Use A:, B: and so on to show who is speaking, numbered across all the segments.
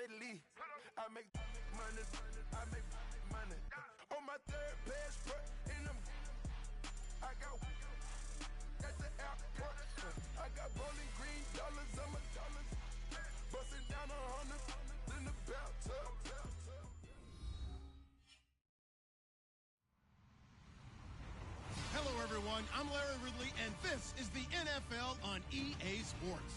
A: family. I make money, I make money. On my third passport, in them, I got at the airport. I got Bowling Green dollars on my dollars. Busting down 100 in the bathtub.
B: Hello, everyone. I'm Larry Ridley, and this is the NFL on EA Sports.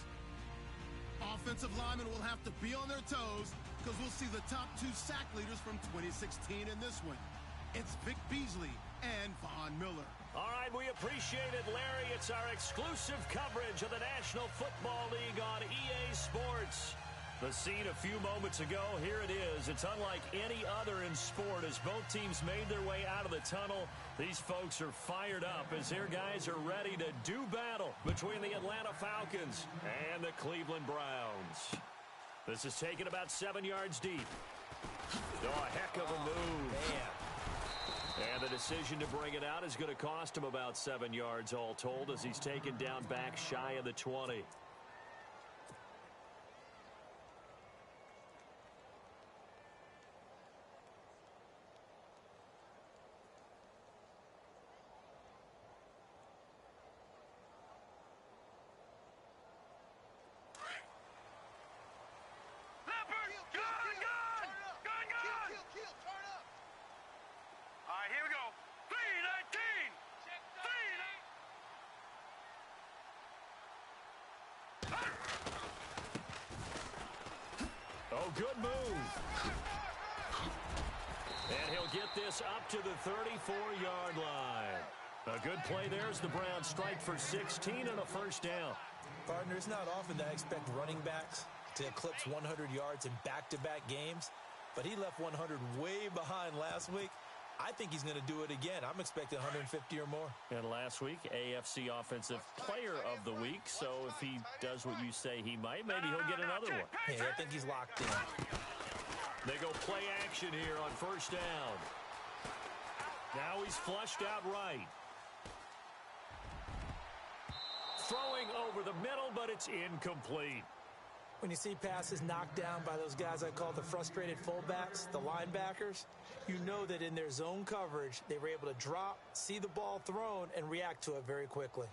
B: Offensive linemen will have to be on their toes because we'll see the top two sack leaders from 2016 in this one. It's Vic Beasley and Von Miller.
C: All right, we appreciate it, Larry. It's our exclusive coverage of the National Football League on EA Sports. The scene a few moments ago, here it is. It's unlike any other in sport as both teams made their way out of the tunnel. These folks are fired up as their guys are ready to do battle between the Atlanta Falcons and the Cleveland Browns. This is taken about 7 yards deep. Oh, a heck of a move. Man. And the decision to bring it out is going to cost him about 7 yards all told as he's taken down back shy of the 20. Oh, good move. And he'll get this up to the 34-yard line. A good play there as the Browns strike for 16 and a first down.
D: Partner, it's not often that I expect running backs to eclipse 100 yards in back-to-back games, but he left 100 way behind last week. I think he's going to do it again. I'm expecting 150 or more.
C: And last week, AFC Offensive Player of the Week. So if he does what you say he might, maybe he'll get another one.
D: Hey, I think he's locked in.
C: They go play action here on first down. Now he's flushed out right. Throwing over the middle, but it's incomplete.
D: When you see passes knocked down by those guys I call the frustrated fullbacks, the linebackers, you know that in their zone coverage, they were able to drop, see the ball thrown, and react to it very quickly.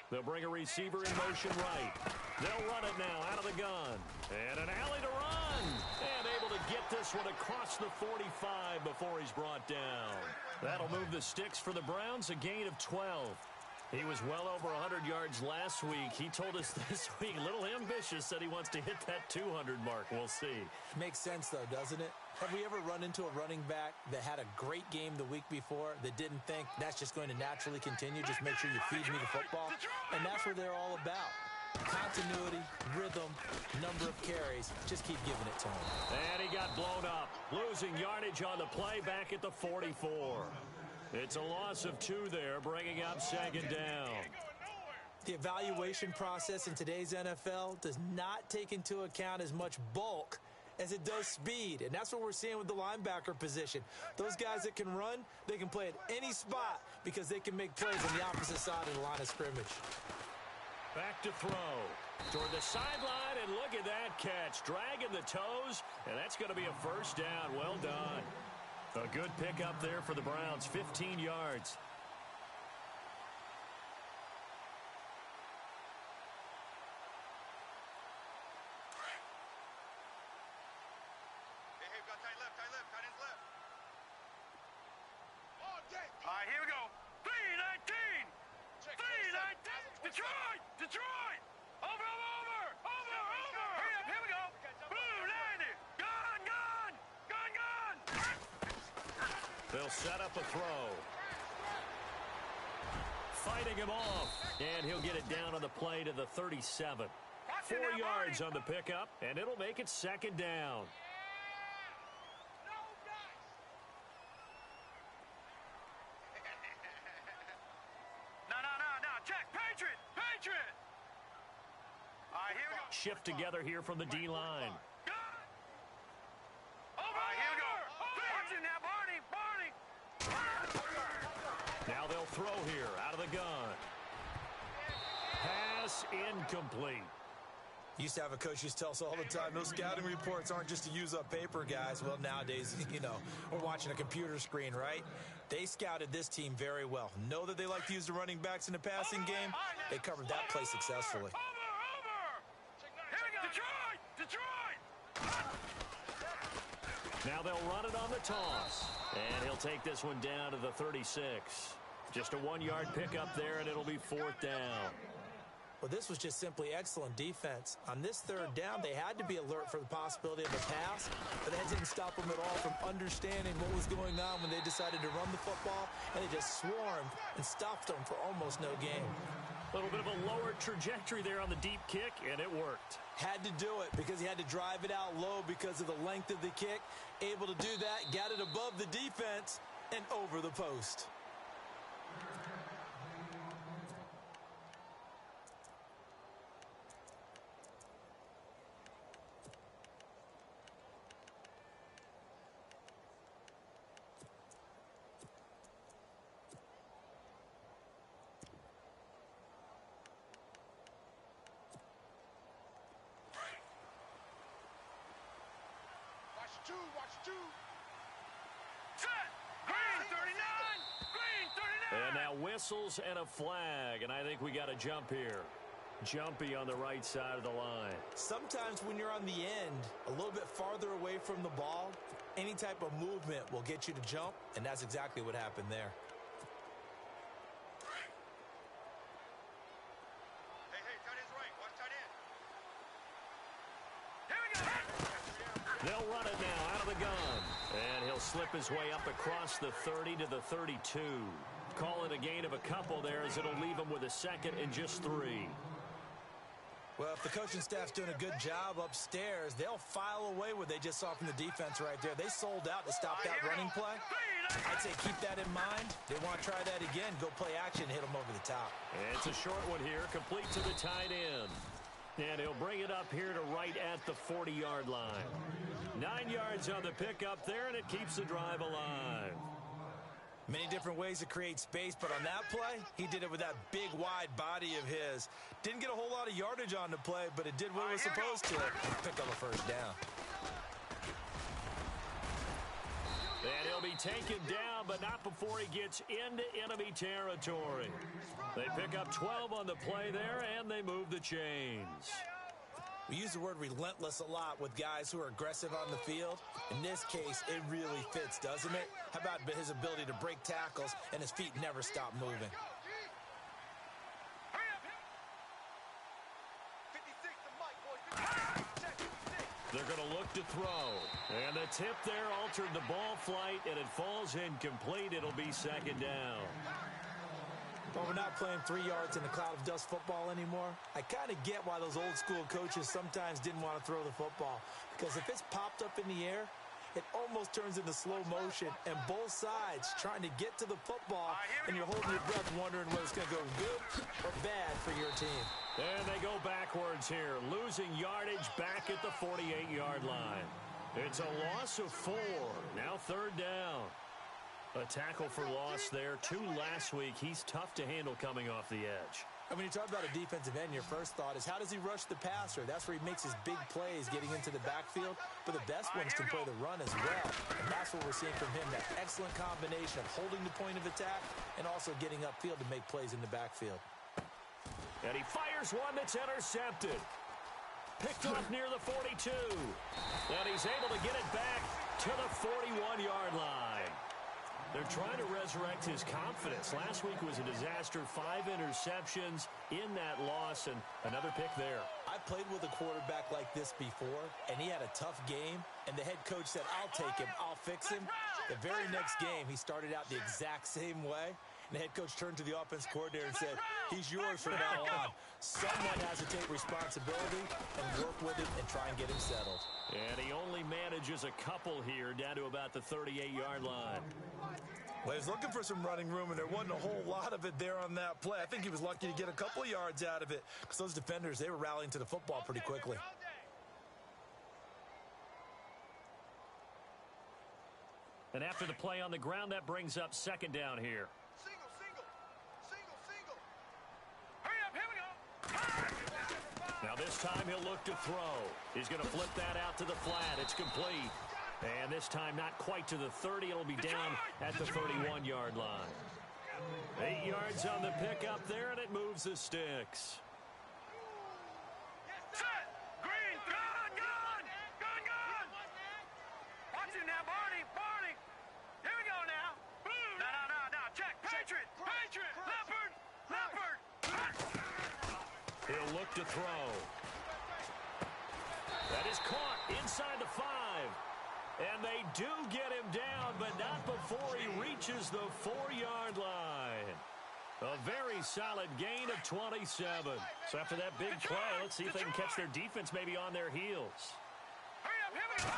C: They'll bring a receiver in motion right. They'll run it now out of the gun. And an alley to run. And able to get this one across the 45 before he's brought down. That'll move the sticks for the Browns, a gain of 12. He was well over 100 yards last week. He told us this week, a little ambitious, said he wants to hit that 200 mark. We'll see.
D: Makes sense, though, doesn't it? Have we ever run into a running back that had a great game the week before that didn't think that's just going to naturally continue? Just make sure you feed me the football. And that's what they're all about. Continuity, rhythm, number of carries. Just keep giving it to him.
C: And he got blown up. Losing yardage on the play back at the 44. It's a loss of 2 there, bringing up second down.
D: The evaluation process in today's NFL does not take into account as much bulk as it does speed, and that's what we're seeing with the linebacker position. Those guys that can run, they can play at any spot because they can make plays on the opposite side of the line of scrimmage.
C: Back to throw. Toward the sideline, and look at that catch. Dragging the toes, and that's going to be a first down. Well done. A good pickup there for the Browns, 15 yards.
E: All right, here we go. 319! 319! Detroit! Over! Hurry up, here we go. Blue 90! Gun!
C: They'll set up a throw. Fighting him off. And he'll get it down on the play to the 37. 4 yards on the pickup, and it'll make it second down. Shift together here from the D-line.
E: All right, here we go.
C: throw here out of the gun. Pass incomplete.
D: Used to have a coach used to tell us all the time, those scouting reports aren't just to use up paper, guys. Well, nowadays, we're watching a computer screen, right? They scouted this team very well. Know that they like to use the running backs in the passing game. They covered that play successfully.
E: Here we go. Detroit!
C: Now they'll run it on the toss. And he'll take this one down to the 36. Just a 1-yard pickup there, and it'll be 4th down.
D: Well, this was just simply excellent defense. On this 3rd down, they had to be alert for the possibility of a pass, but that didn't stop them at all from understanding what was going on when they decided to run the football, and they just swarmed and stopped them for almost no gain.
C: A little bit of a lower trajectory there on the deep kick, and it worked.
D: Had to do it because he had to drive it out low because of the length of the kick. Able to do that, got it above the defense and over the post.
E: Watch two. Set. Green 39. Green 39.
C: And now whistles and a flag, and I think we got a jump here. Jumpy on the right side of the line.
D: Sometimes when you're on the end, a little bit farther away from the ball, any type of movement will get you to jump, and that's exactly what happened there.
E: Hey, tight end's right. Watch tight end. Here we go.
C: They'll run it now out of the gun. And he'll slip his way up across the 30 to the 32. Call it a gain of a couple there as it'll leave him with a 2nd and just 3.
D: Well, if the coaching staff's doing a good job upstairs, they'll file away what they just saw from the defense right there. They sold out to stop that running play. I'd say keep that in mind. They want to try that again. Go play action, hit them over the top.
C: And it's a short one here, complete to the tight end. And he'll bring it up here to right at the 40-yard line. 9 yards on the pickup there, and it keeps the drive alive.
D: Many different ways to create space, but on that play, he did it with that big, wide body of his. Didn't get a whole lot of yardage on the play, but it did what it was supposed to. Pick up a 1st down.
C: And he'll be taken down, but not before he gets into enemy territory. They pick up 12 on the play there, and they move the chains.
D: We use the word relentless a lot with guys who are aggressive on the field. In this case, it really fits, doesn't it? How about his ability to break tackles and his feet never stop moving?
C: They're going to look to throw. And the tip there altered the ball flight, and it falls incomplete. It'll be 2nd down.
D: Well, we're not playing 3 yards in a cloud of dust football anymore. I kind of get why those old school coaches sometimes didn't want to throw the football. Because if it's popped up in the air, it almost turns into slow motion. And both sides trying to get to the football, and you're holding your breath wondering whether it's going to go good or bad for your team.
C: And they go backwards here, losing yardage back at the 48-yard line. It's a loss of 4. Now 3rd down. A tackle for loss there. 2 last week. He's tough to handle coming off the edge.
D: And when you talk about a defensive end, your first thought is how does he rush the passer? That's where he makes his big plays getting into the backfield. But the best ones can play the run as well. And that's what we're seeing from him, that excellent combination of holding the point of attack and also getting upfield to make plays in the backfield.
C: And he fires one that's intercepted. Picked off near the 42. And he's able to get it back to the 41-yard line. They're trying to resurrect his confidence. Last week was a disaster. 5 interceptions in that loss, and another pick there.
D: I played with a quarterback like this before, and he had a tough game, and the head coach said, I'll take him, I'll fix him. The very next game, he started out the exact same way, and the head coach turned to the offense coordinator and said, he's yours from now on. Someone has to take responsibility and work with him and try and get him settled.
C: And he only manages a couple here down to about the 38-yard line.
D: Well, he was looking for some running room, and there wasn't a whole lot of it there on that play. I think he was lucky to get a couple of yards out of it because those defenders, they were rallying to the football pretty quickly.
C: And after the play on the ground, that brings up 2nd down here. This time he'll look to throw. He's going to flip that out to the flat. It's complete. And this time not quite to the 30. It'll be down at the 31-yard line. 8 yards on the pickup there, and it moves the sticks.
E: Set. Green. Gun. Watch it now, Barney. Here we go now. Blue. No. Check. Patriot. Leopard.
C: He'll look to throw. That is caught inside the 5. And they do get him down, but not before he reaches the 4-yard line. A very solid gain of 27. So after that big play, let's see if they can catch their defense maybe on their heels.
E: Hurry up, here we go.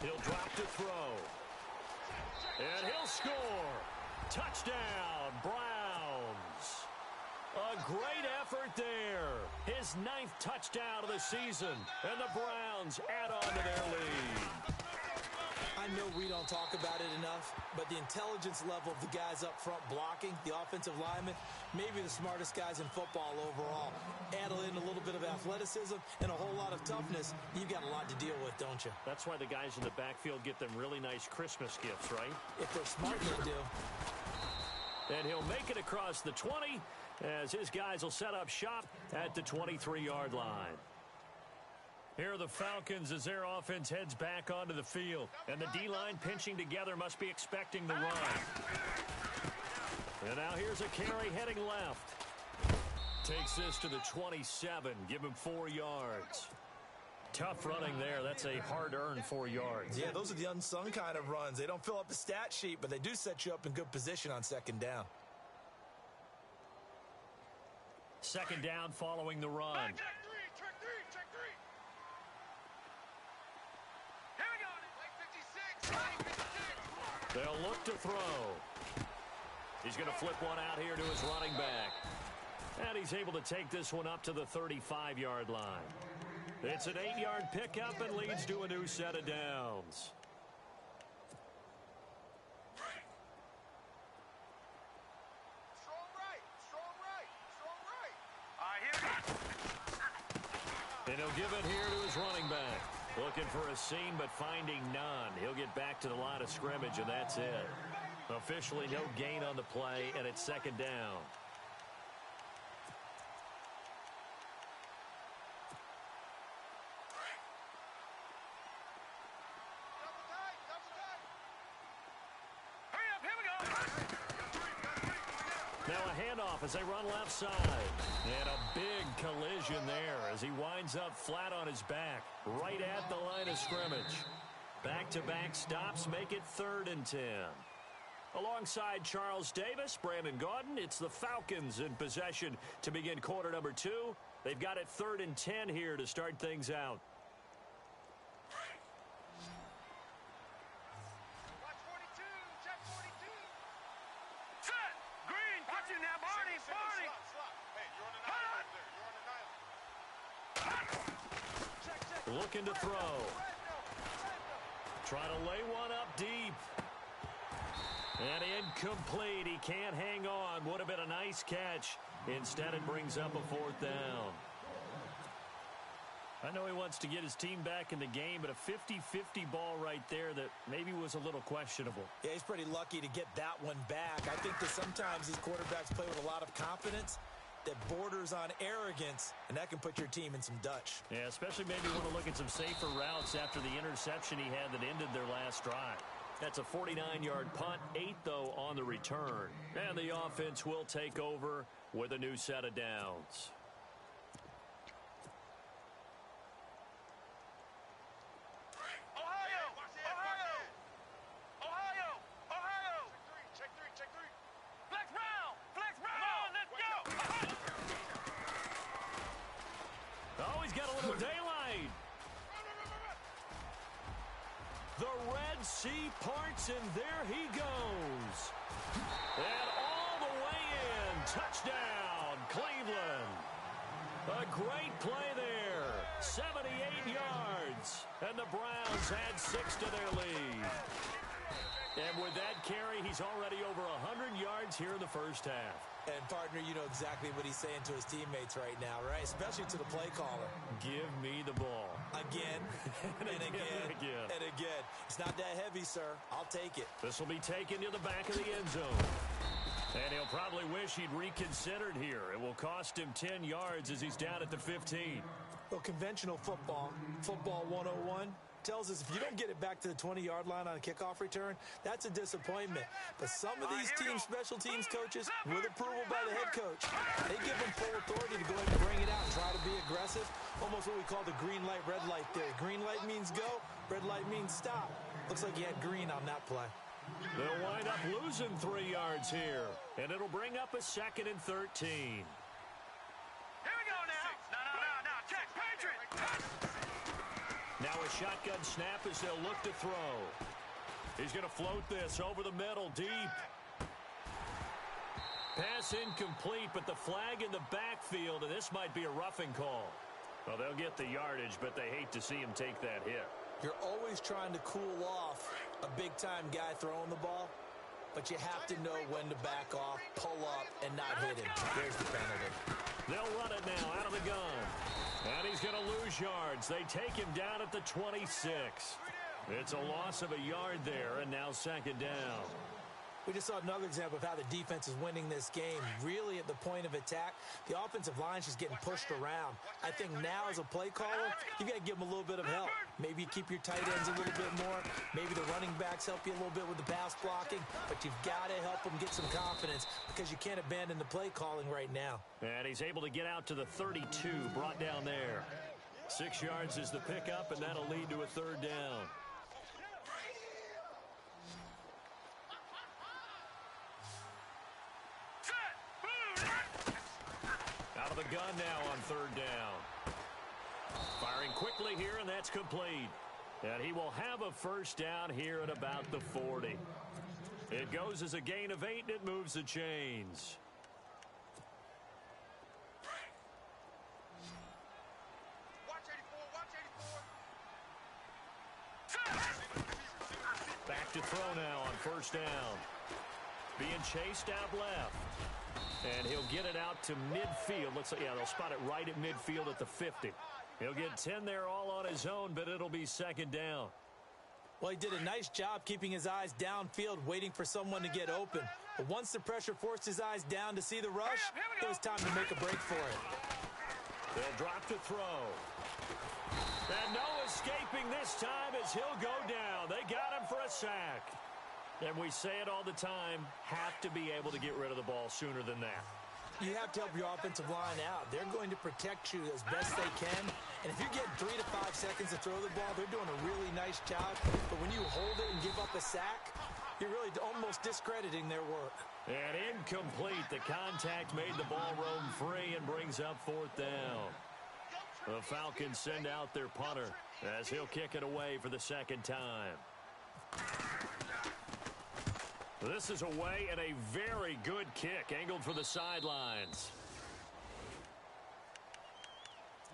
C: He'll drop to throw. And he'll score. Touchdown, Browns. A great effort there. His 9th touchdown of the season. And the Browns add on to their lead.
D: I know we don't talk about it enough, but the intelligence level of the guys up front blocking, the offensive linemen, maybe the smartest guys in football overall. Add in a little bit of athleticism and a whole lot of toughness, you've got a lot to deal with, don't you?
C: That's why the guys in the backfield get them really nice Christmas gifts, right?
D: If they're smart, they do.
C: And he'll make it across the 20 as his guys will set up shop at the 23-yard line. Here are the Falcons as their offense heads back onto the field. And the D-line pinching together must be expecting the run. And now here's a carry heading left. Takes this to the 27. Give him 4 yards. Tough running there. That's a hard-earned 4 yards.
D: Yeah, those are the unsung kind of runs. They don't fill up the stat sheet, but they do set you up in good position on second down.
C: Second down following the run.
E: Check three. Here we go. Lane 56.
C: They'll look to throw. He's going to flip one out here to his running back. And he's able to take this one up to the 35-yard line. It's an 8-yard pickup and leads to a new set of downs.
E: Strong right. Here we go.
C: And he'll give it here to his running back. Looking for a seam, but finding none. He'll get back to the line of scrimmage, and that's it. Officially no gain on the play, and it's second down.
E: Hurry up, here we go.
C: Now a handoff as they run left side. And a big collision there as he winds up flat on his back, right at the line of scrimmage. Back-to-back stops make it 3rd and 10. Alongside Charles Davis, Brandon Gaudin, it's the Falcons in possession to begin quarter number 2. They've got it 3rd and 10 here to start things out.
E: Watch 42, check 42. Set. Green, watch it now, Barney.
A: Slot. Hey, you're on the 9 over there. You're on the 9.
C: Looking to throw. Trying to lay one up deep. And incomplete. He can't hang on. Would have been a nice catch. Instead, it brings up a 4th down. I know he wants to get his team back in the game, but a 50-50 ball right there that maybe was a little questionable.
D: Yeah, he's pretty lucky to get that one back. I think that sometimes these quarterbacks play with a lot of confidence that borders on arrogance, and that can put your team in some Dutch.
C: Yeah, especially maybe want to look at some safer routes after the interception he had that ended their last drive. That's a 49-yard punt, 8 though on the return. And the offense will take over with a new set of downs.
E: Ohio.
A: Check three.
E: Flex round. Let's go.
C: Oh, he's got a little daylight. The Red Sea parts, and there he goes. And all the way in. Touchdown, Cleveland. A great play there. 78 yards. And the Browns add 6 to their lead. And with that carry, he's already over 100 yards yards here in the first half.
D: And, partner, you know exactly what he's saying to his teammates right now, right? Especially to the play caller.
C: Give me the ball.
D: Again, and again, and again. It's not that heavy, sir. I'll take it.
C: This will be taken to the back of the end zone. And he'll probably wish he'd reconsidered here. It will cost him 10 yards as he's down at the 15.
D: Well, conventional football 101, tells us if you don't get it back to the 20-yard line on a kickoff return, that's a disappointment. But some of these special teams coaches, with approval by the head coach, they give them full authority to go ahead and bring it out and try to be aggressive. Almost what we call the green light, red light theory. Green light means go, red light means stop. Looks like he had green on that play.
C: They'll wind up losing 3 yards here, and it'll bring up a 2nd and 13.
E: Here we go now. No. Check, Patriot.
C: Now a shotgun snap as they'll look to throw. He's going to float this over the middle, deep. Pass incomplete, but the flag in the backfield, and this might be a roughing call. Well, they'll get the yardage, but they hate to see him take that hit.
D: You're always trying to cool off a big-time guy throwing the ball, but you have to know when to back off, pull up, and not hit him. There's the penalty.
C: They'll run it now out of the gun. And he's going to lose yards. They take him down at the 26. It's a loss of a yard there, and now 2nd down.
D: We just saw another example of how the defense is winning this game. Really at the point of attack, the offensive line is just getting pushed around. I think now as a play caller, you got to give them a little bit of help. Maybe you keep your tight ends a little bit more. Maybe the running backs help you a little bit with the pass blocking. But you've got to help them get some confidence because you can't abandon the play calling right now.
C: And he's able to get out to the 32, brought down there. 6 yards is the pickup, and that'll lead to a 3rd down. Out of the gun now on 3rd down. Firing quickly here, and that's complete. And he will have a 1st down here at about the 40. It goes as a gain of 8, and it moves the chains. Back to throw now on 1st down. Being chased out left. And he'll get it out to midfield. Looks like, they'll spot it right at midfield at the 50. He'll get 10 there all on his own, but it'll be 2nd down.
D: Well, he did a nice job keeping his eyes downfield, waiting for someone to get open. But once the pressure forced his eyes down to see the rush, it was time to make a break for it.
C: They'll drop to throw. And no escaping this time as he'll go down. They got him for a sack. And we say it all the time, have to be able to get rid of the ball sooner than that.
D: You have to help your offensive line out. They're going to protect you as best they can. And if you get 3 to 5 seconds to throw the ball, they're doing a really nice job. But when you hold it and give up a sack, you're really almost discrediting their work.
C: And incomplete. The contact made the ball roam free and brings up 4th down. The Falcons send out their punter as he'll kick it away for the 2nd time. This is away and a very good kick, angled for the sidelines.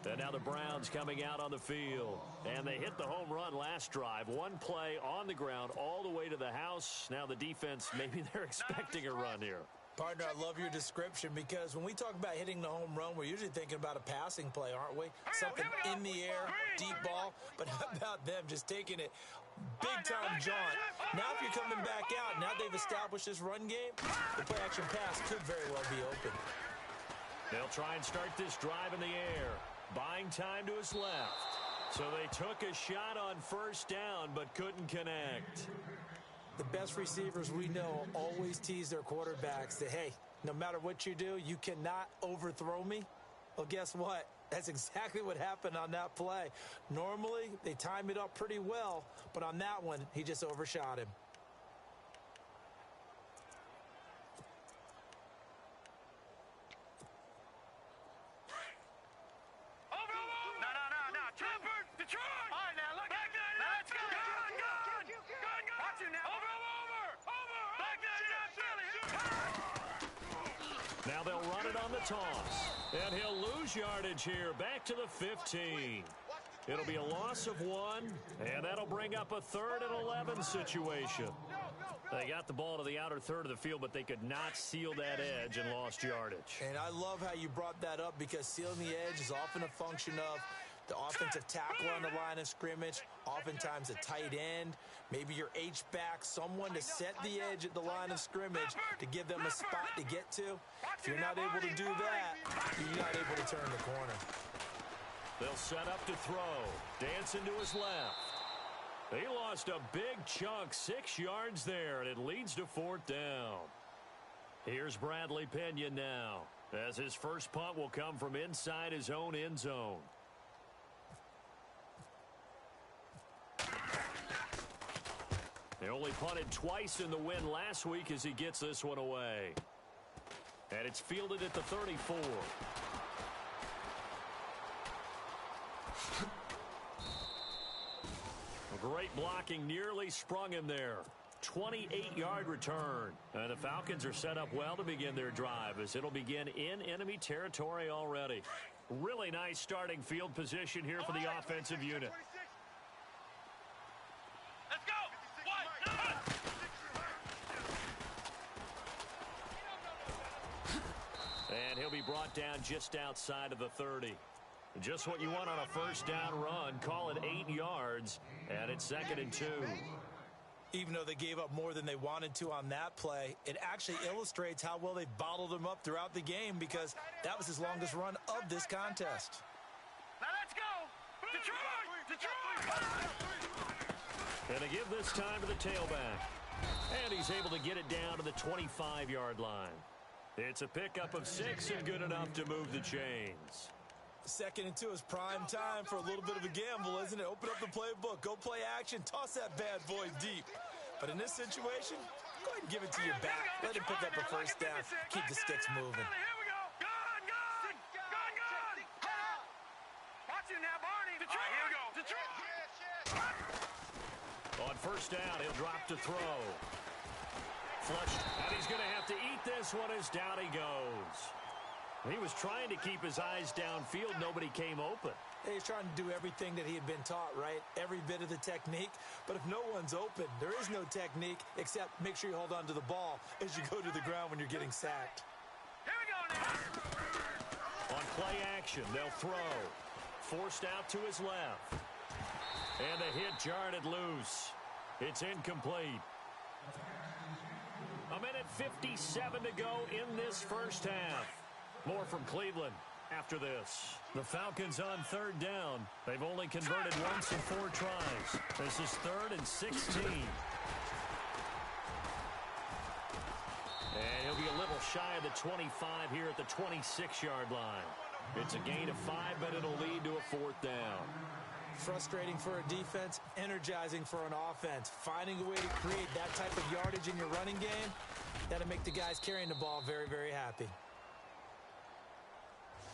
C: And now the Browns coming out on the field. And they hit the home run last drive. One play on the ground all the way to the house. Now the defense, maybe they're expecting a run here.
D: Partner, I love your description because when we talk about hitting the home run, we're usually thinking about a passing play, aren't we? Something in the air, deep ball. But how about them just taking it big-time jaunt? Now if you're coming back out, now they've established this run game, the play-action pass could very well be open.
C: They'll try and start this drive in the air. Buying time to his left. So they took a shot on 1st down, but couldn't connect.
D: The best receivers we know always tease their quarterbacks that, hey, no matter what you do, you cannot overthrow me. Well, guess what? That's exactly what happened on that play. Normally, they time it up pretty well, but on that one, he just overshot him.
E: No. Trapper, Detroit. All right, now, look. Back there. Let's go. Gun. Watch it now. Over. Back there.
C: Now they'll run it on the toss. And he'll lose yardage here. Back to the 15. It'll be a loss of 1. And that'll bring up a 3rd and 11 situation. They got the ball to the outer third of the field, but they could not seal that edge and lost yardage.
D: And I love how you brought that up, because sealing the edge is often a function of the offensive tackle on the line of scrimmage, oftentimes a tight end, maybe your H-back, someone to set the edge at the line of scrimmage to give them a spot to get to. If you're not able to do that, you're not able to turn the corner.
C: They'll set up to throw. Dancing to his left. He lost a big chunk, 6 yards there, and it leads to 4th down. Here's Bradley Pena now, as his first punt will come from inside his own end zone. They only punted twice in the win last week as he gets this one away. And it's fielded at the 34. Great blocking, nearly sprung him there. 28-yard return. And the Falcons are set up well to begin their drive, as it'll begin in enemy territory already. Really nice starting field position here for the offensive unit.
E: Let's go!
C: And he'll be brought down just outside of the 30. Just what you want on a first down run. Call it 8 yards, and it's 2nd and 2.
D: Even though they gave up more than they wanted to on that play, it actually illustrates how well they bottled him up throughout the game, because that was his longest run of this contest.
E: Now let's go! Detroit! Detroit!
C: And they give this time to the tailback. And he's able to get it down to the 25-yard line. It's a pickup of 6 and good enough to move the chains.
D: 2nd and 2 is prime time for a little bit of a gamble, isn't it? Open up the playbook, go play action, toss that bad boy deep. But in this situation, go ahead and give it to your back. Let him pick up a first down, keep the sticks moving.
E: Here we go. Gone, gone, gone, gone. Watch it now, Barney. Detroit. Here we go. Detroit.
C: On first down, he'll drop to throw. Flushed, and he's going to have to eat this one as down he goes. He was trying to keep his eyes downfield. Nobody came open.
D: He's trying to do everything that he had been taught, right? Every bit of the technique. But if no one's open, there is no technique except make sure you hold on to the ball as you go to the ground when you're getting sacked.
E: Here we go now.
C: On play action, they'll throw. Forced out to his left. And the hit jarred it loose. It's incomplete. 1:57 to go in this first half. More from Cleveland after this. The Falcons on 3rd down. They've only converted once in 4 tries. This is 3rd and 16. And he'll be a little shy of the 25 here at the 26-yard line. It's a gain of 5, but it'll lead to a 4th down.
D: Frustrating for a defense, energizing for an offense. Finding a way to create that type of yardage in your running game, that'll make the guys carrying the ball very, very happy.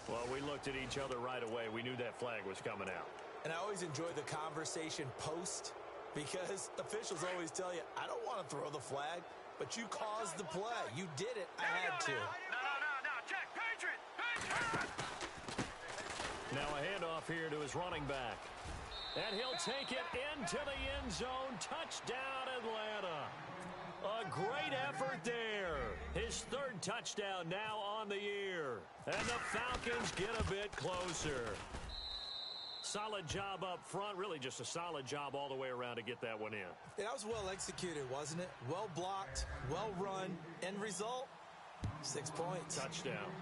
C: Well, we looked at each other right away. We knew that flag was coming out.
D: And I always enjoy the conversation post, because officials always tell you, I don't want to throw the flag, but you caused the play. You did it. I had to.
E: No. Check. Patriot.
C: Now a handoff here to his running back. And he'll take it into the end zone. Touchdown, Atlanta. A great effort there. His 3rd touchdown now on the year. And the Falcons get a bit closer. Solid job up front. Really just a solid job all the way around to get that one in.
D: That was well executed, wasn't it? Well blocked, well run. End result, 6 points.
C: Touchdown.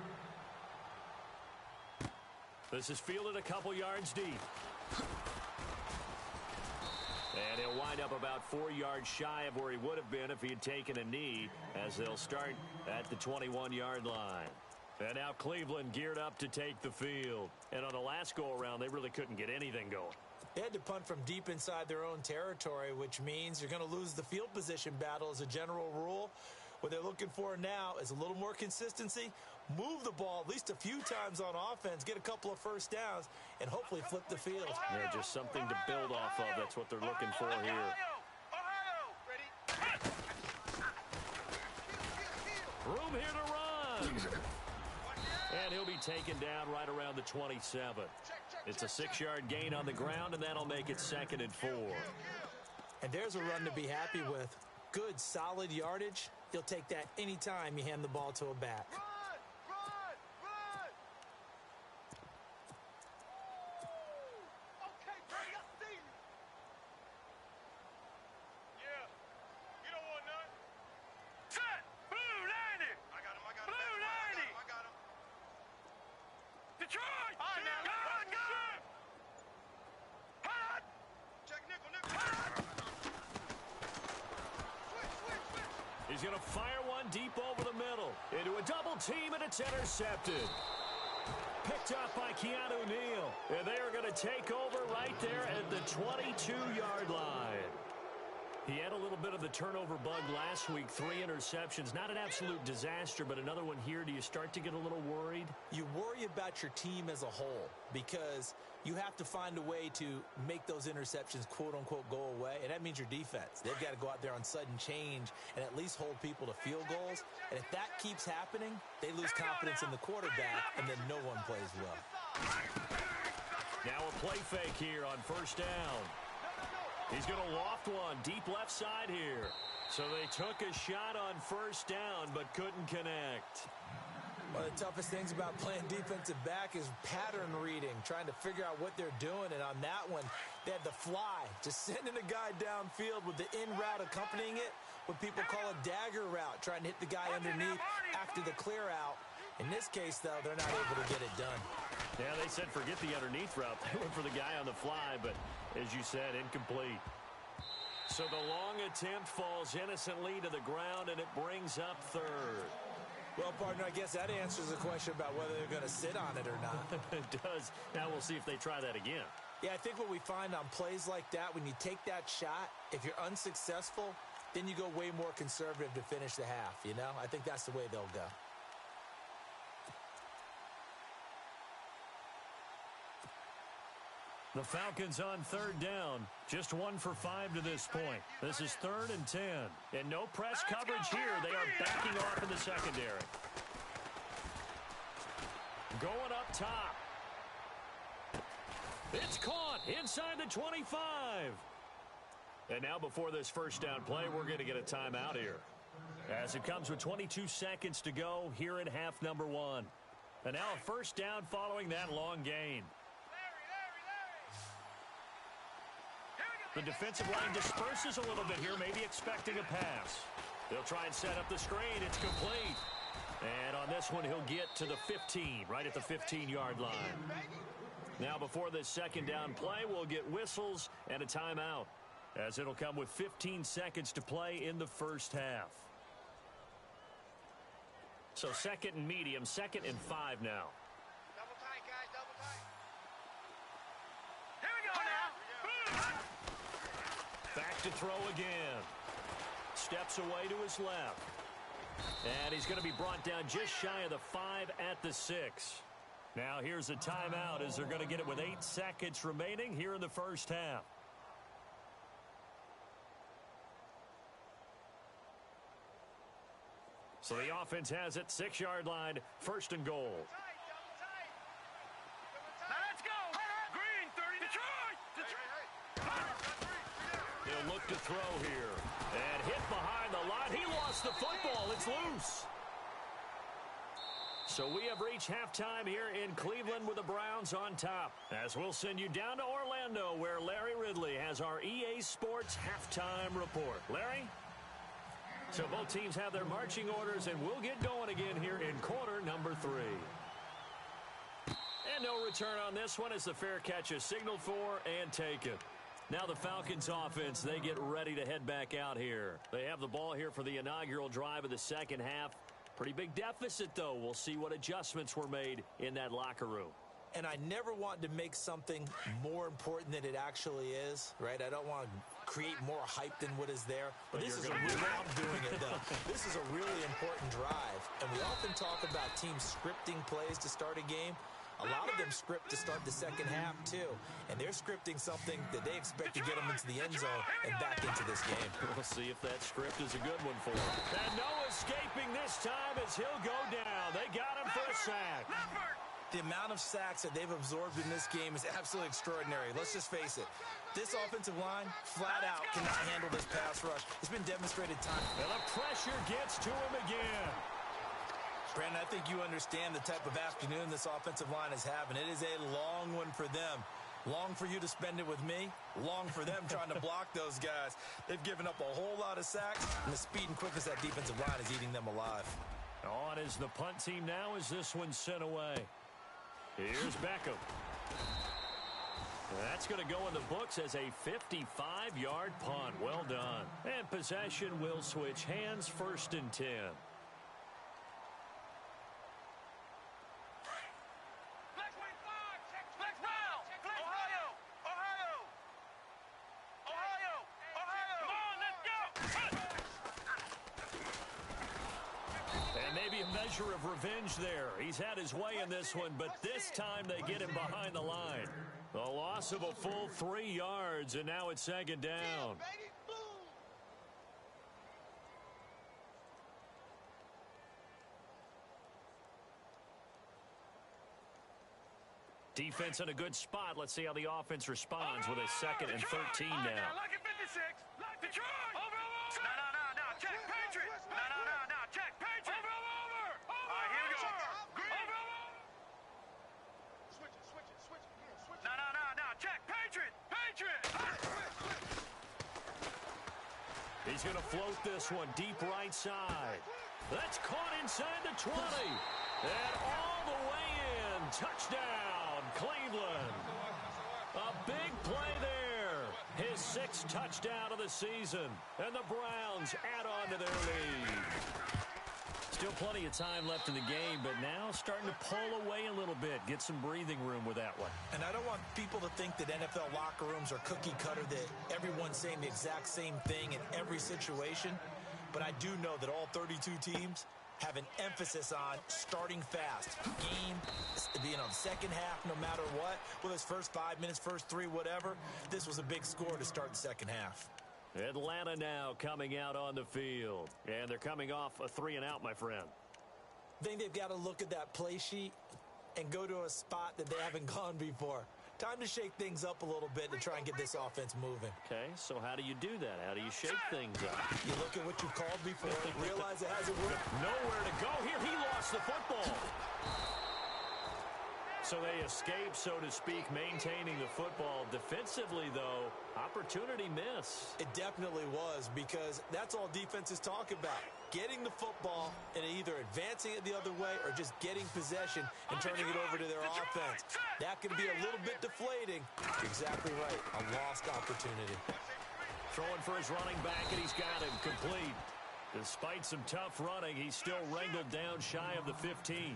C: This is fielded a couple yards deep. And he'll wind up about 4 yards shy of where he would have been if he had taken a knee, as they'll start at the 21-yard line. And now Cleveland geared up to take the field. And on the last go-around, they really couldn't get anything going.
D: They had to punt from deep inside their own territory, which means you're going to lose the field position battle as a general rule. What they're looking for now is a little more consistency, move the ball at least a few times on offense, get a couple of first downs, and hopefully flip the field.
C: Yeah, just something to build off of. That's what they're looking for here. Room here to run. And he'll be taken down right around the 27. It's a 6-yard gain on the ground, and that'll make it 2nd and 4.
D: And there's a run to be happy with. Good, solid yardage. You'll take that anytime you hand the ball to a back.
E: Run! Run! Run! Okay, Brady, I see you. Yeah. You don't want none. Set! Blue 90! I got him. Blue 90! I got him. Detroit! All right, now. Good! Hot! Check nickel.
C: He's going to fire one deep over the middle. Into a double team, and it's intercepted. Picked up by Keanu Neal. And they are going to take over right there at the 22-yard line. He had a little bit of the turnover bug last week. 3 interceptions. Not an absolute disaster, but another one here. Do you start to get a little worried?
D: You worry about your team as a whole because you have to find a way to make those interceptions, quote-unquote, go away, and that means your defense. They've got to go out there on sudden change and at least hold people to field goals, and if that keeps happening, they lose confidence in the quarterback, and then no one plays well.
C: Now a play fake here on first down. He's going to loft one deep left side here. So they took a shot on first down but couldn't connect.
D: One of the toughest things about playing defensive back is pattern reading, trying to figure out what they're doing. And on that one, they had the fly, just sending a guy downfield with the in route accompanying it, what people call a dagger route, trying to hit the guy underneath after the clear out. In this case, though, they're not able to get it done.
C: Yeah, they said forget the underneath route. They went for the guy on the fly, but as you said, incomplete. So the long attempt falls innocently to the ground, and it brings up third.
D: Well, partner, I guess that answers the question about whether they're going to sit on it or not.
C: It does. Now we'll see if they try that again.
D: Yeah, I think what we find on plays like that, when you take that shot, if you're unsuccessful, then you go way more conservative to finish the half, you know? I think that's the way they'll go.
C: The Falcons on third down. Just 1 for 5 to this point. This is 3rd and 10. And no press coverage here. They are backing off in the secondary. Going up top. It's caught inside the 25. And now before this first down play, we're going to get a timeout here. As it comes with 22 seconds to go here in half number 1. And now a first down following that long gain. The defensive line disperses a little bit here, maybe expecting a pass. They'll try and set up the screen. It's complete. And on this one, he'll get to the 15, right at the 15-yard line. Now, before this second down play, we'll get whistles and a timeout, as it'll come with 15 seconds to play in the first half. So 2nd and medium, 2nd and 5 now.
E: Double tight, guys, double tight. Here we go now.
C: Back to throw again. Steps away to his left. And he's going to be brought down just shy of the 5 at the 6. Now here's a timeout as they're going to get it with 8 seconds remaining here in the first half. So the offense has it, 6-yard line, 1st and goal.
E: Now let's go. Green, 30. Detroit.
C: He'll look to throw here. And hit behind the line. He lost the football. It's loose. So we have reached halftime here in Cleveland with the Browns on top. As we'll send you down to Orlando, where Larry Ridley has our EA Sports halftime report. Larry? So both teams have their marching orders, and we'll get going again here in quarter number 3. And no return on this one as the fair catch is signaled for and taken. Now the Falcons offense, they get ready to head back out here. They have the ball here for the inaugural drive of the second half. Pretty big deficit, though. We'll see what adjustments were made in that locker room.
D: And I never want to make something more important than it actually is, right? I don't want to create more hype than what is there. But this is a really, I'm doing it, though. This is a really important drive. And we often talk about teams scripting plays to start a game. A lot of them script to start the second half, too. And they're scripting something that they expect to get them into the end zone and back into this game.
C: We'll see if that script is a good one for them. And no escaping this time as he'll go down. They got him for a sack.
D: The amount of sacks that they've absorbed in this game is absolutely extraordinary. Let's just face it. This offensive line, flat out, cannot handle this pass rush. It's been demonstrated time.
C: And the pressure gets to him again.
D: Brandon, I think you understand the type of afternoon this offensive line is having. It is a long one for them. Long for you to spend it with me. Long for them trying to block those guys. They've given up a whole lot of sacks, and the speed and quickness of that defensive line is eating them alive.
C: On is the punt team now as this one's sent away. Here's Beckham. That's going to go in the books as a 55-yard punt. Well done. And possession will switch hands, 1st and 10. Measure of revenge there. He's had his way in this one, but this time they get him behind the line. The loss of a full 3 yards, and now it's 2nd down. Defense in a good spot. Let's see how the offense responds with a 2nd and 13 now.
E: Like it 56. Like Detroit. Over. No. Check. Patriots. No. Check. Patriots. Over. All right, here we go. Over. Switch it. No. Check. Patriots.
C: He's going to float this one deep right side. That's caught inside the 20. And all the way in. Touchdown, Cleveland. A big play there. His 6th touchdown of the season. And the Browns add on to their lead. Still plenty of time left in the game, but now starting to pull away a little bit. Get some breathing room with that one.
D: And I don't want people to think that NFL locker rooms are cookie cutter, that everyone's saying the exact same thing in every situation. But I do know that all 32 teams have an emphasis on starting fast. Game, second half, no matter what. Whether it's first 5 minutes, first 3, whatever. This was a big score to start the second half.
C: Atlanta now coming out on the field. And they're coming off a 3-and-out, my friend.
D: I think they've got to look at that play sheet and go to a spot that they haven't gone before. Time to shake things up a little bit to try and get this offense moving.
C: Okay, so how do you do that? How do you shake things up?
D: You look at what you've called before, realize it hasn't worked.
C: Nowhere to go here. He lost the football. So they escape, so to speak, maintaining the football. Defensively, though, opportunity miss.
D: It definitely was, because that's all defenses talk about. Getting the football and either advancing it the other way or just getting possession and turning it over to their offense. That can be a little bit deflating. You're exactly right. A lost opportunity.
C: Throwing for his running back, and he's got him complete. Despite some tough running, he's still wrangled down shy of the 15.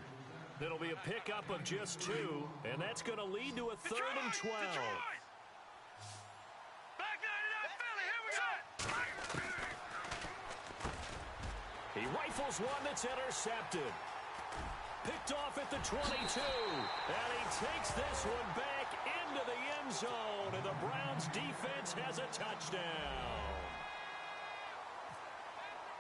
C: It'll be a pickup of just 2, and that's going to lead to a 3rd and 12.
E: Back 99 Philly, here we go.
C: He rifles one that's intercepted. Picked off at the 22, and he takes this one back into the end zone, and the Browns defense has a touchdown.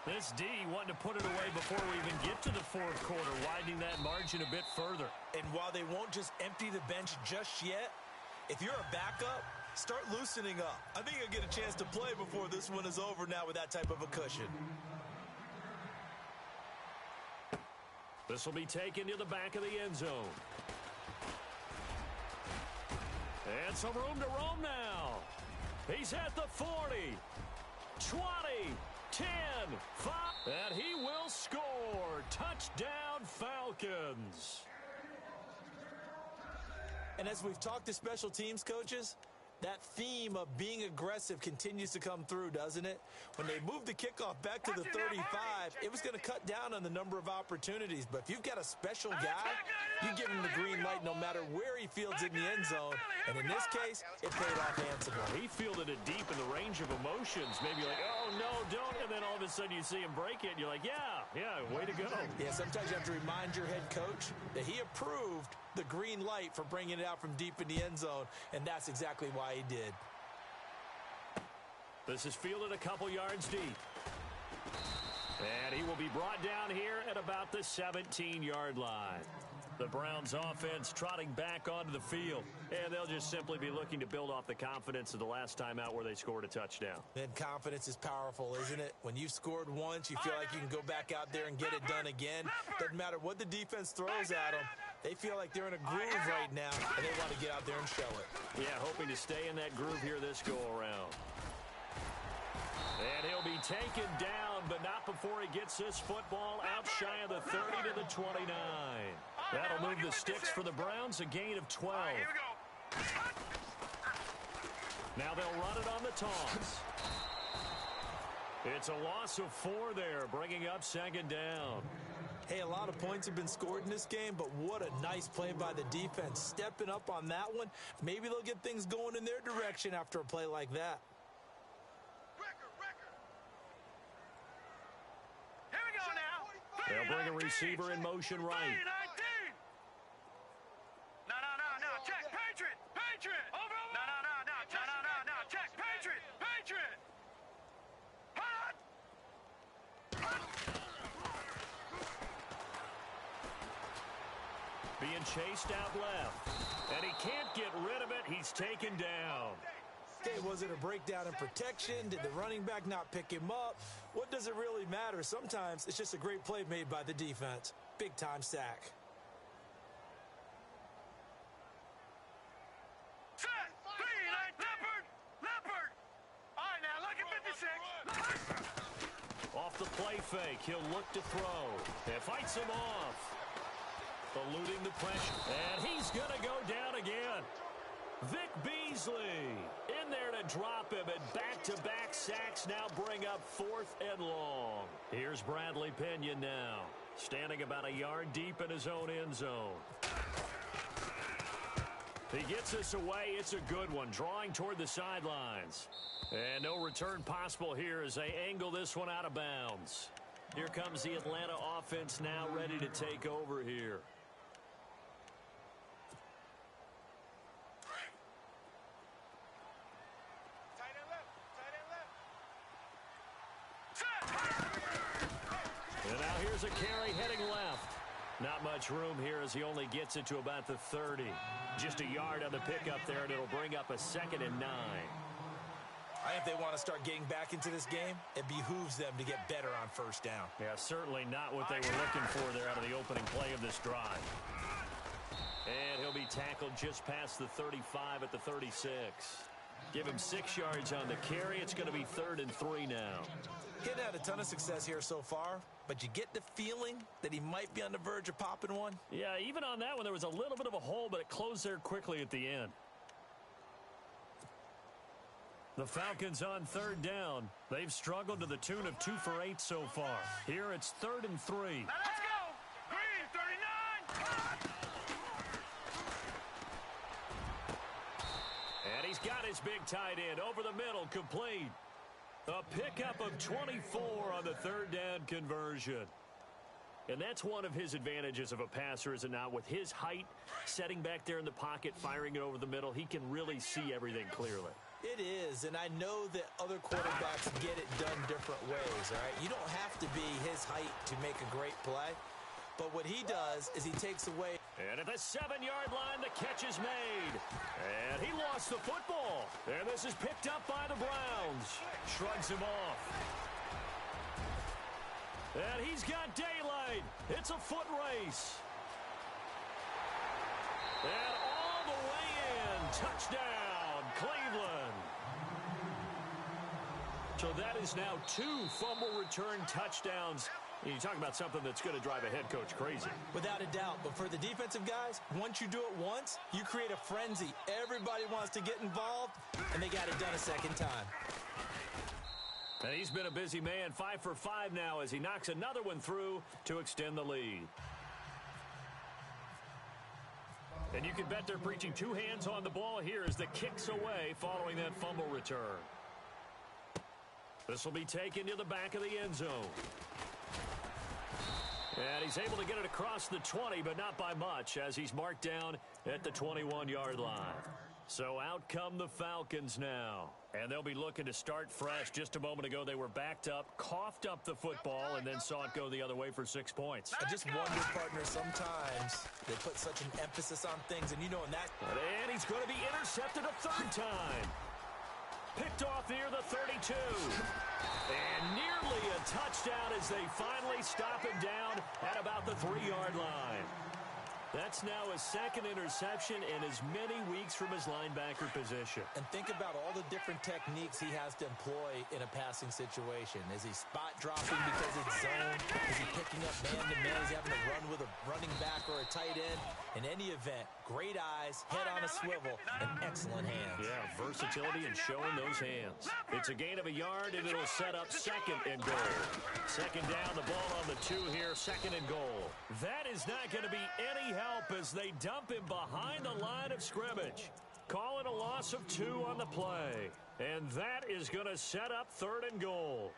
C: This D wanting to put it away before we even get to the 4th quarter, widening that margin a bit further.
D: And while they won't just empty the bench just yet, if you're a backup, start loosening up. I think you'll get a chance to play before this one is over now with that type of a cushion.
C: This will be taken to the back of the end zone. And some room to roam now. He's at the 40, 20, 10, 5, and he will score. Touchdown, Falcons.
D: And as we've talked to special teams coaches, that theme of being aggressive continues to come through, doesn't it? When they moved the kickoff back to the 35, it was going to cut down on the number of opportunities. But if you've got a special guy, you give him the green light no matter where he fields in the end zone. And in this case, it paid off handsomely.
C: He fielded it deep in the range of emotions. Maybe like, oh, no, don't. And then all of a sudden you see him break it. And you're like, yeah, way to go.
D: Yeah, sometimes you have to remind your head coach that he approved the green light for bringing it out from deep in the end zone. And that's exactly why he did.
C: This is fielded a couple yards deep. And he will be brought down here at about the 17-yard line. The Browns offense trotting back onto the field, and they'll just simply be looking to build off the confidence of the last time out where they scored a touchdown.
D: And confidence is powerful, isn't it? When you've scored once, you feel like you can go back out there and get it done again. Doesn't matter what the defense throws at them. They feel like they're in a groove right now, and they want to get out there and show it.
C: Yeah, hoping to stay in that groove here this go-around. And he'll be taken down, but not before he gets this football out shy of the 30 to the 29. That'll move the sticks for the Browns, a gain of 12.
E: Here we go.
C: Now they'll run it on the toss. It's a loss of 4 there, bringing up second down.
D: Hey, a lot of points have been scored in this game, but what a nice play by the defense. Stepping up on that one, maybe they'll get things going in their direction after a play like that.
E: Here we go now.
C: They'll bring a receiver in motion right.
E: No. Check. Patriot. Over. No. Check. Patriot. Hot.
C: Being chased out left. And he can't get rid of it. He's taken down.
D: Okay, was it a breakdown in protection? Did the running back not pick him up? What does it really matter? Sometimes it's just a great play made by the defense. Big-time sack.
E: Set. 3, Leopard. All right, now look at 56.
C: Off the play fake, he'll look to throw. And fights him off. Eluding the pressure. And he's going to go down again. Vic Beasley in there to drop him, and back-to-back sacks now bring up 4th and long. Here's Bradley Pinion now, standing about a yard deep in his own end zone. He gets this away. It's a good one, drawing toward the sidelines. And no return possible here as they angle this one out of bounds. Here comes the Atlanta offense now ready to take over here. And now here's a carry heading left. Not much room here as he only gets it to about the 30. Just a yard on the pickup there, and it'll bring up a 2nd and 9.
D: I think they want to start getting back into this game. It behooves them to get better on first down.
C: Yeah, certainly not what they were looking for there out of the opening play of this drive. And he'll be tackled just past the 35 at the 36. Give him 6 yards on the carry. It's going to be 3rd and 3 now.
D: He's had a ton of success here so far, but you get the feeling that he might be on the verge of popping one.
C: Yeah, even on that one, there was a little bit of a hole, but it closed there quickly at the end. The Falcons on 3rd down. They've struggled to the tune of 2 for 8 so far. Here it's 3rd and 3.
E: Now let's go. Green, 39.
C: And he's got his big tight end over the middle, complete. A pickup of 24 on the 3rd down conversion. And that's one of his advantages of a passer, is it not? With his height, setting back there in the pocket, firing it over the middle, he can really see everything clearly.
D: It is, and I know that other quarterbacks get it done different ways, all right? You don't have to be his height to make a great play, but what he does is he takes away.
C: And at the 7-yard line, the catch is made. And he lost the football. And this is picked up by the Browns. Shrugs him off. And he's got daylight. It's a foot race. And all the way in. Touchdown, Cleveland. So that is now 2 fumble return touchdowns. You talk about something that's going to drive a head coach crazy.
D: Without a doubt. But for the defensive guys, once you do it once, you create a frenzy. Everybody wants to get involved, and they got it done a second time.
C: And he's been a busy man, 5 for 5 now as he knocks another one through to extend the lead. And you can bet they're preaching 2 hands on the ball here as the kick's away following that fumble return. This will be taken to the back of the end zone. And he's able to get it across the 20, but not by much, as he's marked down at the 21-yard line. So out come the Falcons now. And they'll be looking to start fresh. Just a moment ago, they were backed up, coughed up the football, and then saw it go the other way for 6 points.
D: I just wonder, partner, sometimes they put such an emphasis on things, and you know, in that...
C: And he's going to be intercepted a third time. Picked off near the 32. And nearly a touchdown as they finally stop him down at about the 3-yard line. That's now his second interception in as many weeks from his linebacker position.
D: And think about all the different techniques he has to employ in a passing situation. Is he spot dropping because it's zone? Is he picking up man-to-man? Is he having to run with a running back or a tight end? In any event, great eyes, head on a swivel, and excellent hands.
C: Yeah, versatility and showing those hands. It's a gain of a yard, and it'll set up second and goal. Second down, the ball on the 2 here, second and goal. That is not going to be any help as they dump him behind the line of scrimmage. Calling a loss of 2 on the play. And that is going to set up third and goal.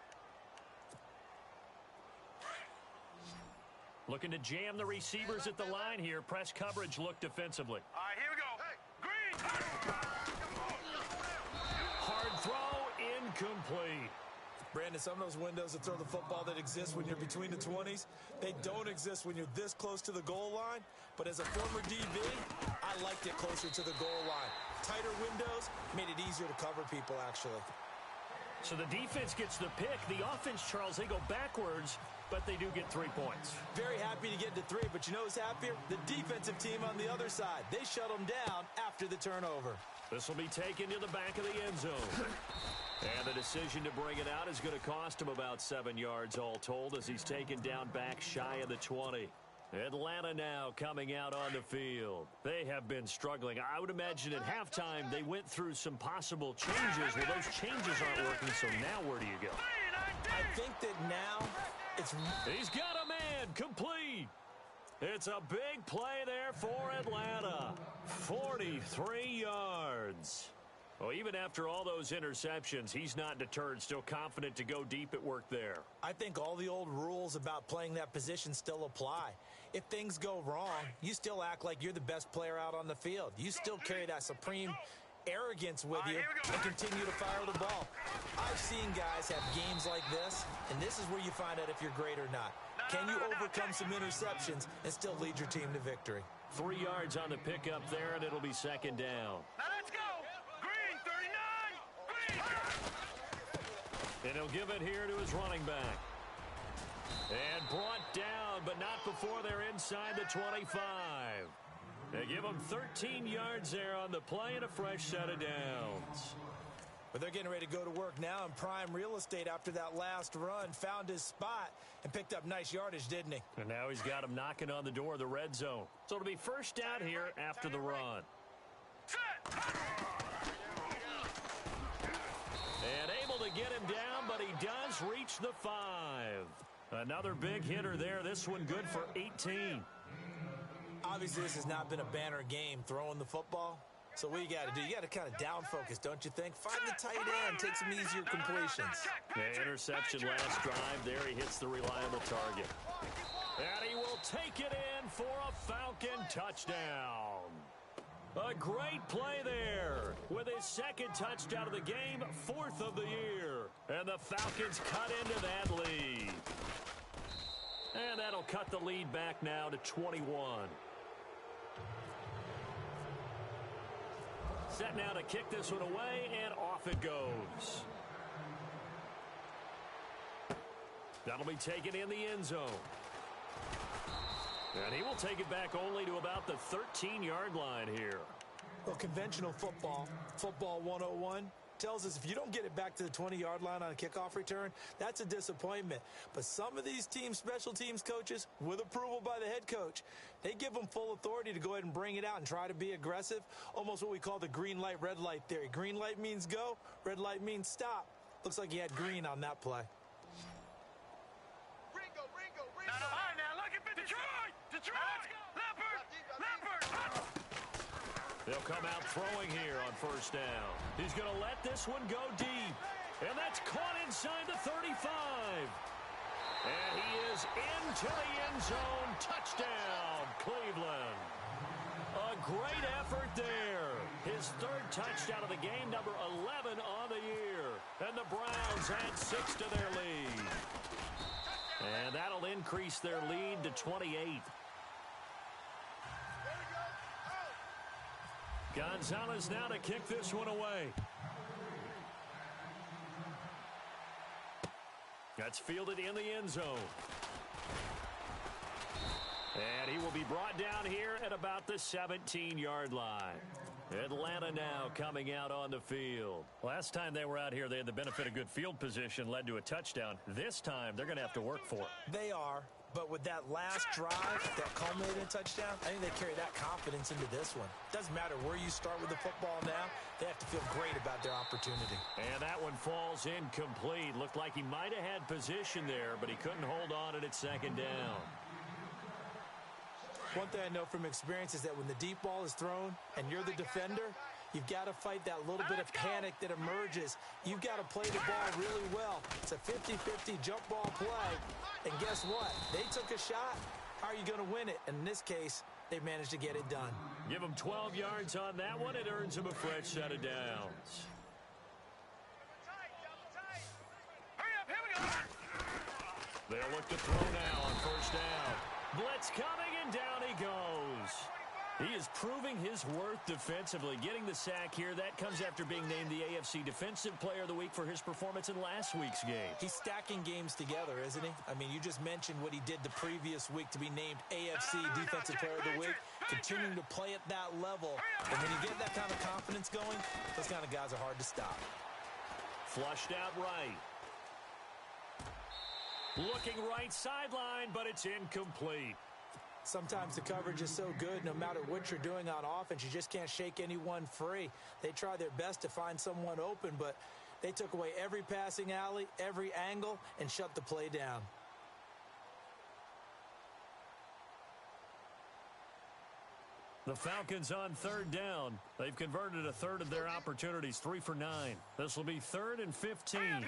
C: Looking to jam the receivers at the line here. Press coverage look defensively.
E: All right, here we go. Green.
C: Hard throw, incomplete.
D: Brandon, some of those windows to throw the football that exist when you're between the 20s, they don't exist when you're this close to the goal line. But as a former DB, I liked it closer to the goal line. Tighter windows made it easier to cover people, actually.
C: So the defense gets the pick. The offense, Charles, they go backwards, but they do get 3 points.
D: Very happy to get to 3, but you know who's happier? The defensive team on the other side. They shut them down after the turnover.
C: This will be taken to the back of the end zone. And the decision to bring it out is going to cost him about 7 yards all told as he's taken down back shy of the 20. Atlanta now coming out on the field. They have been struggling. I would imagine at halftime they went through some possible changes. Well, those changes aren't working, so now where do you go?
D: I think that now it's...
C: He's got a man complete. It's a big play there for Atlanta. 43 yards. Well, even after all those interceptions, he's not deterred, still confident to go deep at work there.
D: I think all the old rules about playing that position still apply. If things go wrong, you still act like you're the best player out on the field. You still carry that supreme arrogance with you and continue to fire the ball. I've seen guys have games like this, and this is where you find out if you're great or not. Can you overcome some interceptions and still lead your team to victory?
C: 3 yards on the pickup there, and it'll be second down.
E: Now let's go. Green, 39. Green.
C: And he'll give it here to his running back. And brought down, but not before they're inside the 25. They give him 13 yards there on the play and a fresh set of downs.
D: But they're getting ready to go to work now in prime real estate after that last run. Found his spot and picked up nice yardage, didn't he?
C: And now he's got him knocking on the door of the red zone. So it'll be first down here after the run. And able to get him down, but he does reach the 5. Another big hitter there. This one good for 18.
D: Obviously, this has not been a banner game throwing the football. So what you got to do, you got to kind of down focus, don't you think? Find the tight end, take some easier completions.
C: The interception last drive. There he hits the reliable target. And he will take it in for a Falcon touchdown. A great play there with his second touchdown of the game, 4th of the year. And the Falcons cut into that lead. And that'll cut the lead back now to 21. Set now to kick this one away, and off it goes. That'll be taken in the end zone. And he will take it back only to about the 13-yard line here.
D: Well, conventional football, football 101, tells us if you don't get it back to the 20-yard line on a kickoff return, that's a disappointment. But some of these team special teams coaches, with approval by the head coach, they give them full authority to go ahead and bring it out and try to be aggressive, almost what we call the green light, red light theory. Green light means go, red light means stop. Looks like he had green on that play.
E: Ringo. All right, now look at Detroit. Leopard.
C: They'll come out throwing here on first down. He's going to let this one go deep. And that's caught inside the 35. And he is into the end zone. Touchdown, Cleveland. A great effort there. His third touchdown of the game, number 11 on the year. And the Browns add 6 to their lead. And that'll increase their lead to 28. Gonzalez now to kick this one away. That's fielded in the end zone. And he will be brought down here at about the 17-yard line. Atlanta now coming out on the field. Last time they were out here, they had the benefit of good field position, led to a touchdown. This time, they're going to have to work for it.
D: They are, but with that last drive that culminated in a touchdown, I think they carry that confidence into this one. Doesn't matter where you start with the football now, they have to feel great about their opportunity.
C: And that one falls incomplete. Looked like he might have had position there, but he couldn't hold on at second down.
D: One thing I know from experience is that when the deep ball is thrown and you're the defender, you've got to fight that little bit of panic that emerges. You've got to play the ball really well. It's a 50-50 jump ball play. And guess what? They took a shot. How are you going to win it? And in this case, they managed to get it done.
C: Give them 12 yards on that one. It earns them a fresh set of downs.
E: Hurry up, here we go.
C: They'll look to throw now on first down. Blitz coming, and down he goes. He is proving his worth defensively. Getting the sack here, that comes after being named the AFC Defensive Player of the Week for his performance in last week's game.
D: He's stacking games together, isn't he? I mean, you just mentioned what he did the previous week to be named AFC Defensive Player of the Week. Continuing to play at that level. And when you get that kind of confidence going, those kind of guys are hard to stop.
C: Flushed out right. Looking right sideline, but it's incomplete.
D: Sometimes the coverage is so good, no matter what you're doing on offense, you just can't shake anyone free. They try their best to find someone open, but they took away every passing alley, every angle, and shut the play down.
C: The Falcons on third down. They've converted a third of their opportunities, 3 for 9. This will be 3rd and 15.
E: Here we go.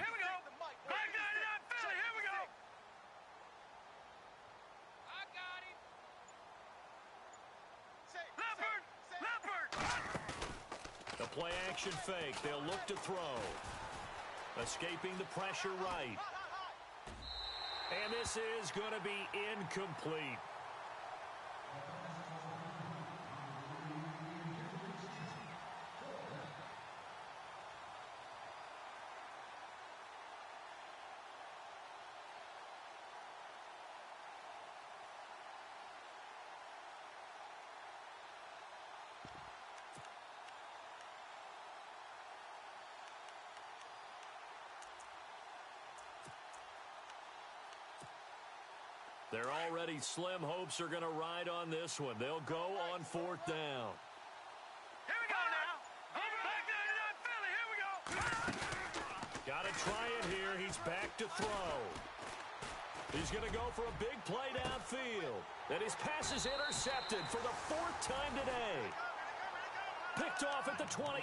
E: Back 99, Philly, here we go. I got him. Leopard.
C: The play action fake. They'll look to throw. Escaping the pressure right. And this is going to be incomplete. Their already slim hopes are going to ride on this one. They'll go on 4th down.
E: Here we go now. Back 99, Philly, here we go.
C: Got to try it here. He's back to throw. He's going to go for a big play downfield. And his pass is intercepted for the 4th time today. Picked off at the 28.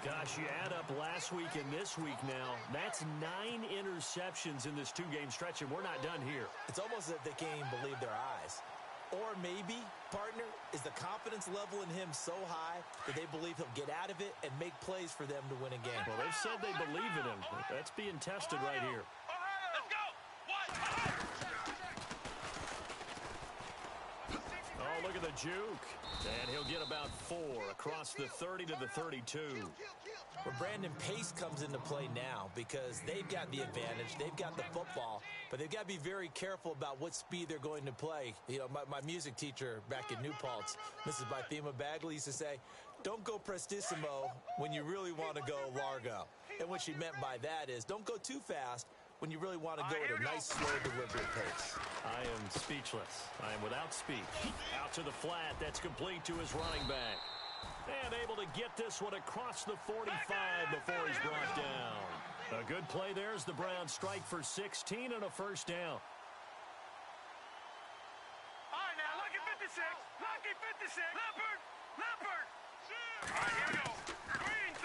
C: Gosh, you add up last week and this week now, that's 9 interceptions in this 2-game stretch, and we're not done here.
D: It's almost as if they can't even believe their eyes. Or maybe, partner, is the confidence level in him so high that they believe he'll get out of it and make plays for them to win a game.
C: Well, they've said they believe in him. That's being tested right here.
E: Let's go. What?
C: Oh, look at the juke. And he'll get about 4 across the 30 to the 32.
D: Well, Brandon, pace comes into play now because they've got the advantage. They've got the football, but they've got to be very careful about what speed they're going to play. You know, my music teacher back in New Paltz, Mrs. Bythema Bagley, used to say, don't go prestissimo when you really want to go largo. And what she meant by that is don't go too fast when you really want to go at a nice, slow, deliberate pace.
C: I am speechless. I am without speech. Out to the flat. That's complete to his running back. And able to get this one across the 45 before he's brought down. A good play there as the Browns strike for 16 and a 1st down.
E: All right, now, lucky 56. Lucky 56. Leopard. Leopard. All right, here we go.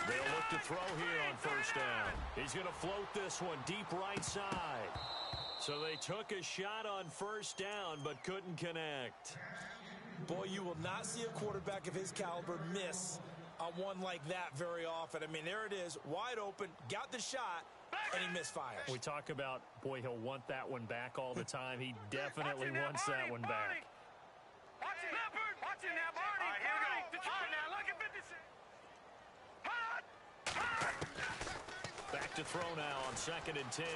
C: They'll look to throw here on 1st down. He's going to float this one deep right side. So they took a shot on 1st down but couldn't connect.
D: Boy, you will not see a quarterback of his caliber miss on one like that very often. I mean, there it is, wide open, got the shot, and he misfires.
C: We talk about, boy, he'll want that one back all the time. He definitely wants that one back.
E: Watch it, Leopard. Watch it now, Barney. All right, here we go. Detroit now, look at 56.
C: Back to throw now on 2nd and 10.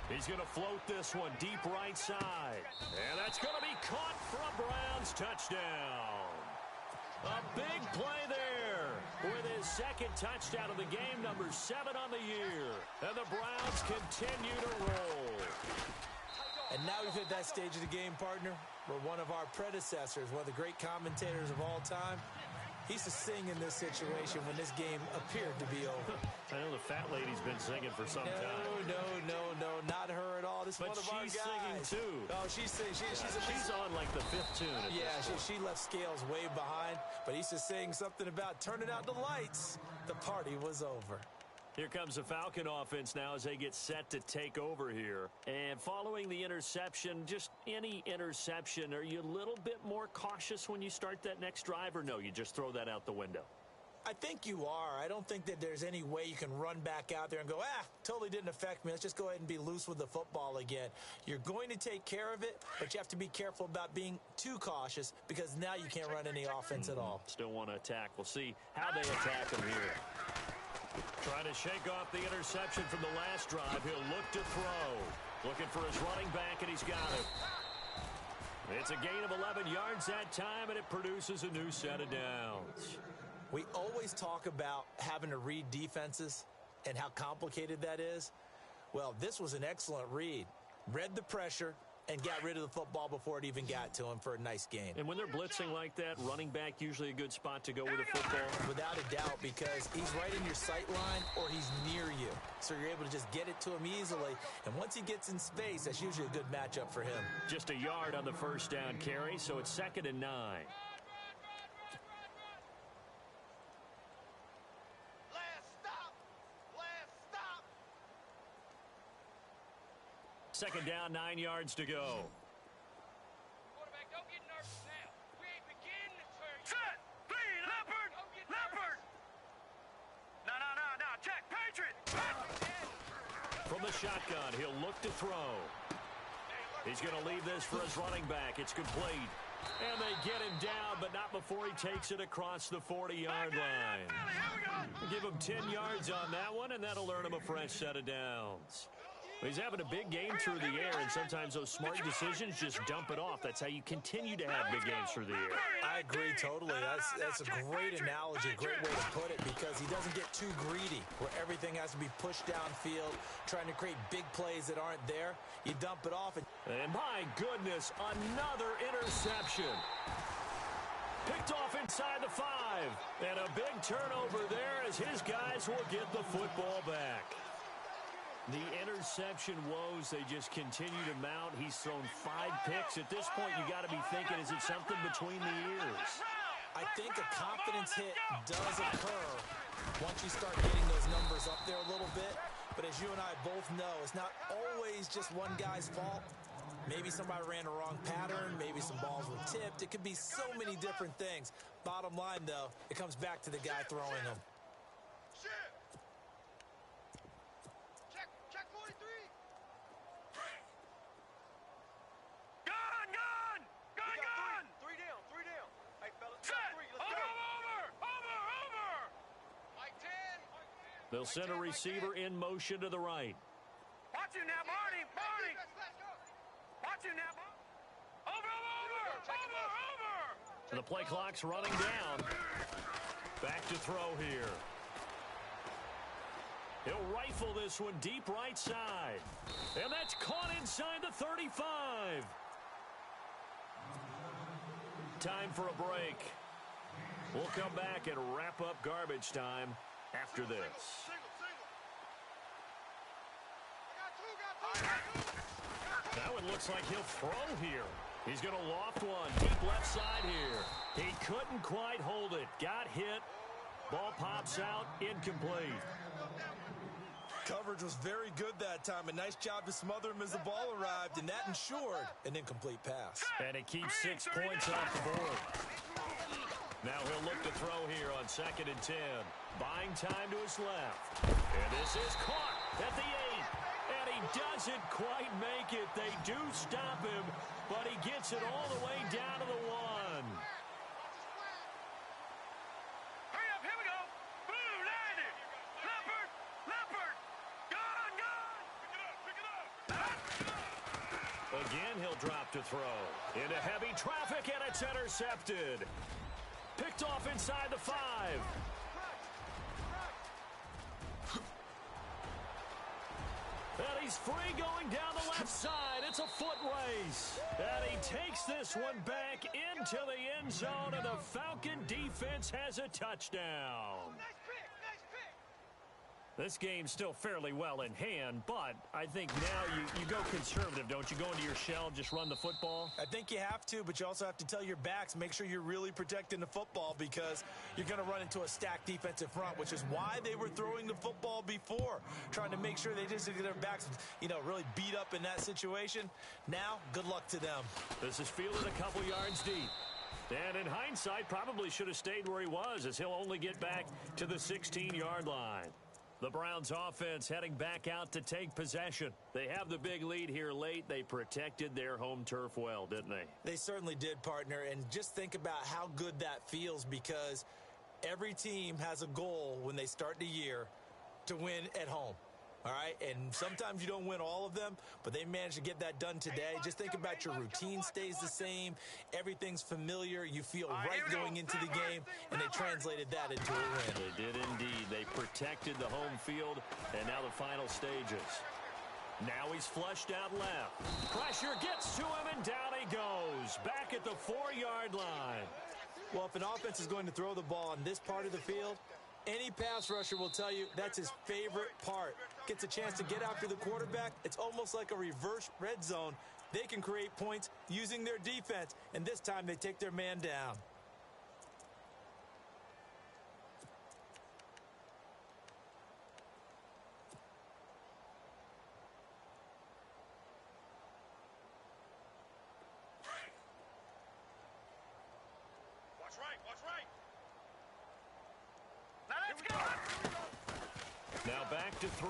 C: He's going to float this one deep right side. And that's going to be caught for a Browns touchdown. A big play there with his 2nd touchdown of the game, number 7 on the year. And the Browns continue to roll.
D: And now we've hit that stage of the game, partner, where one of our predecessors, one of the great commentators of all time, he used to sing in this situation when this game appeared to be over.
C: I know the fat lady's been singing for some time.
D: No, not her at all. This is one of our guys.
C: But she's singing too.
D: Oh, she's singing.
C: She's on like the 5th tune at this point.
D: She left Scales way behind, but he used to sing something about turning out the lights. The party was over.
C: Here comes the Falcon offense now as they get set to take over here. And following the interception, just any interception, are you a little bit more cautious when you start that next drive, or no, you just throw that out the window?
D: I think you are. I don't think that there's any way you can run back out there and go, totally didn't affect me. Let's just go ahead and be loose with the football again. You're going to take care of it, but you have to be careful about being too cautious because now you can't run any offense at all.
C: Still want to attack. We'll see how they attack them here. Trying to shake off the interception from the last drive. He'll look to throw. Looking for his running back, and he's got it. It's a gain of 11 yards that time, and it produces a new set of downs.
D: We always talk about having to read defenses and how complicated that is. Well, this was an excellent read. Read the pressure and got rid of the football before it even got to him for a nice gain.
C: And when they're blitzing like that, running back usually a good spot to go with a football?
D: Without a doubt, because he's right in your sight line or he's near you. So you're able to just get it to him easily. And once he gets in space, that's usually a good matchup for him.
C: Just a yard on the first down carry, so it's 2nd and 9. Second down, 9 yards to go.
E: Quarterback, don't get nervous now. We ain't beginning to turn. Set! Feed! Leopard! Leopard! No. Check! Patriot!
C: From the shotgun, he'll look to throw. He's going to leave this for his running back. It's complete. And they get him down, but not before he takes it across the 40-yard line. Give him 10 yards on that one, and that'll earn him a fresh set of downs. He's having a big game through the air, and sometimes those smart decisions just dump it off. That's how you continue to have big games through the air.
D: I agree totally. That's a great analogy, a great way to put it, because he doesn't get too greedy where everything has to be pushed downfield, trying to create big plays that aren't there. You dump it off.
C: And my goodness, another interception. Picked off inside the 5. And a big turnover there as his guys will get the football back. The interception woes, they just continue to mount. He's thrown 5 picks. At this point, you got to be thinking, is it something between the ears?
D: I think a confidence hit does occur once you start getting those numbers up there a little bit. But as you and I both know, it's not always just one guy's fault. Maybe somebody ran a wrong pattern. Maybe some balls were tipped. It could be so many different things. Bottom line, though, it comes back to the guy throwing them.
C: They'll send a receiver in motion to the right.
E: Watch you now, Barney. Watch you now. Over.
C: And the play clock's running down. Back to throw here. He'll rifle this one deep right side. And that's caught inside the 35. Time for a break. We'll come back and wrap up garbage time after this. That one looks like he'll throw here. He's going to loft one deep left side here. He couldn't quite hold it. Got hit. Ball pops out. Incomplete.
D: Coverage was very good that time. A nice job to smother him as the ball arrived, and that ensured an incomplete pass.
C: And it keeps 6 points off the board. Now he'll look to throw here on 2nd and 10. Buying time to his left. And this is caught at the 8. And he doesn't quite make it. They do stop him, but he gets it all the way down to the 1.
E: Hurry up, here we go. Boone, landed. Leopard, Leopard. Gone, gone. Pick it up.
C: Again, he'll drop to throw. Into heavy traffic, and it's intercepted. Picked off inside the 5. And he's free going down the left side. It's a foot race. And he takes this one back into the end zone, and the Falcon defense has a touchdown. This game's still fairly well in hand, but I think now you go conservative, don't you? Go into your shell, just run the football?
D: I think you have to, but you also have to tell your backs, make sure you're really protecting the football because you're going to run into a stacked defensive front, which is why they were throwing the football before, trying to make sure they just get their backs, really beat up in that situation. Now, good luck to them.
C: This is fielded a couple yards deep. And in hindsight, probably should have stayed where he was, as he'll only get back to the 16-yard line. The Browns offense heading back out to take possession. They have the big lead here late. They protected their home turf well, didn't they?
D: They certainly did, partner. And just think about how good that feels because every team has a goal when they start the year to win at home. All right, and sometimes you don't win all of them, but they managed to get that done today. Just think about your routine stays the same. Everything's familiar. You feel right going into the game, and they translated that into a win.
C: They did indeed. They protected the home field, and now the final stages. Now he's flushed out left. Pressure gets to him, and down he goes. Back at the 4-yard line.
D: Well, if an offense is going to throw the ball on this part of the field, any pass rusher will tell you that's his favorite part. Gets a chance to get after the quarterback. It's almost like a reverse red zone. They can create points using their defense, and this time they take their man down.
E: Watch right, watch right. Now let's go.
C: Now back to throw.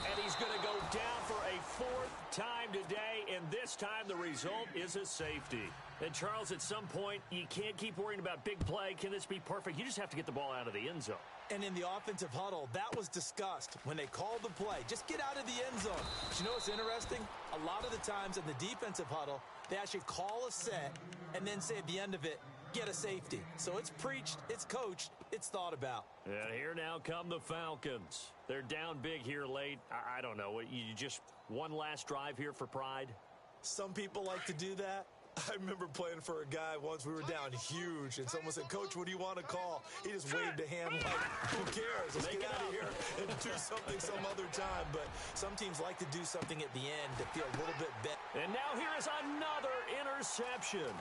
C: And he's going to go down for a 4th time today, and this time the result is a safety. And, Charles, at some point, you can't keep worrying about big play. Can this be perfect? You just have to get the ball out of the end zone.
D: And in the offensive huddle, that was discussed when they called the play. Just get out of the end zone. But you know what's interesting? A lot of the times in the defensive huddle, they actually call a set and then say at the end of it, get a safety. So it's preached, it's coached, it's thought about.
C: And here now come the Falcons. They're down big here late. I don't know. You just one last drive here for pride?
D: Some people like to do that. I remember playing for a guy once. We were down huge, and someone said, Coach, what do you want to call? He just waved a hand like, who cares? Let's get out of here and do something some other time. But some teams like to do something at the end to feel a little bit better.
C: And now here is another interception.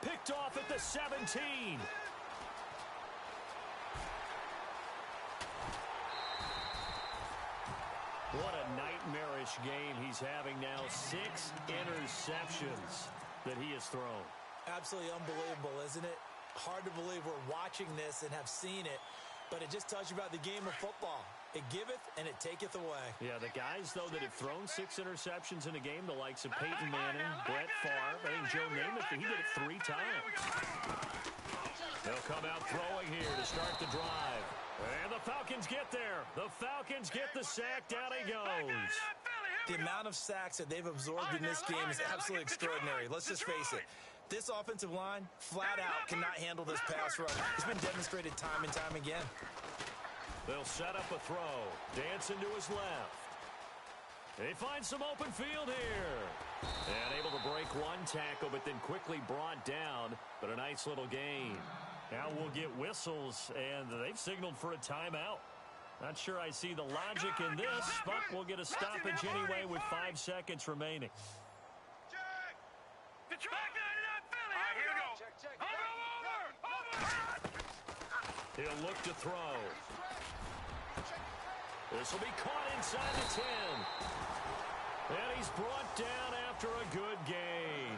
C: Picked off at the 17. What a nightmarish game he's having now. 6 interceptions that he has thrown.
D: Absolutely unbelievable, isn't it? Hard to believe we're watching this and have seen it, but it just tells you about the game of football. It giveth and it taketh away.
C: Yeah, the guys, though, that have thrown 6 interceptions in a game, the likes of Peyton Manning, Brett Favre, I think Joe Namath, he did it 3 times. They'll come out throwing here to start the drive. And the Falcons get there. The Falcons get the sack. Down he goes.
D: The amount of sacks that they've absorbed in this game is absolutely extraordinary. Let's just face it. This offensive line, flat out, cannot handle this pass rush. It's been demonstrated time and time again.
C: They'll set up a throw. Dancing to his left. He finds some open field here. And able to break one tackle, but then quickly brought down. But a nice little gain. Now we'll get whistles, and they've signaled for a timeout. Not sure I see the logic in this, but we'll get a stoppage anyway with 5 seconds remaining. He'll look to throw. This will be caught inside the 10. And he's brought down after a good gain.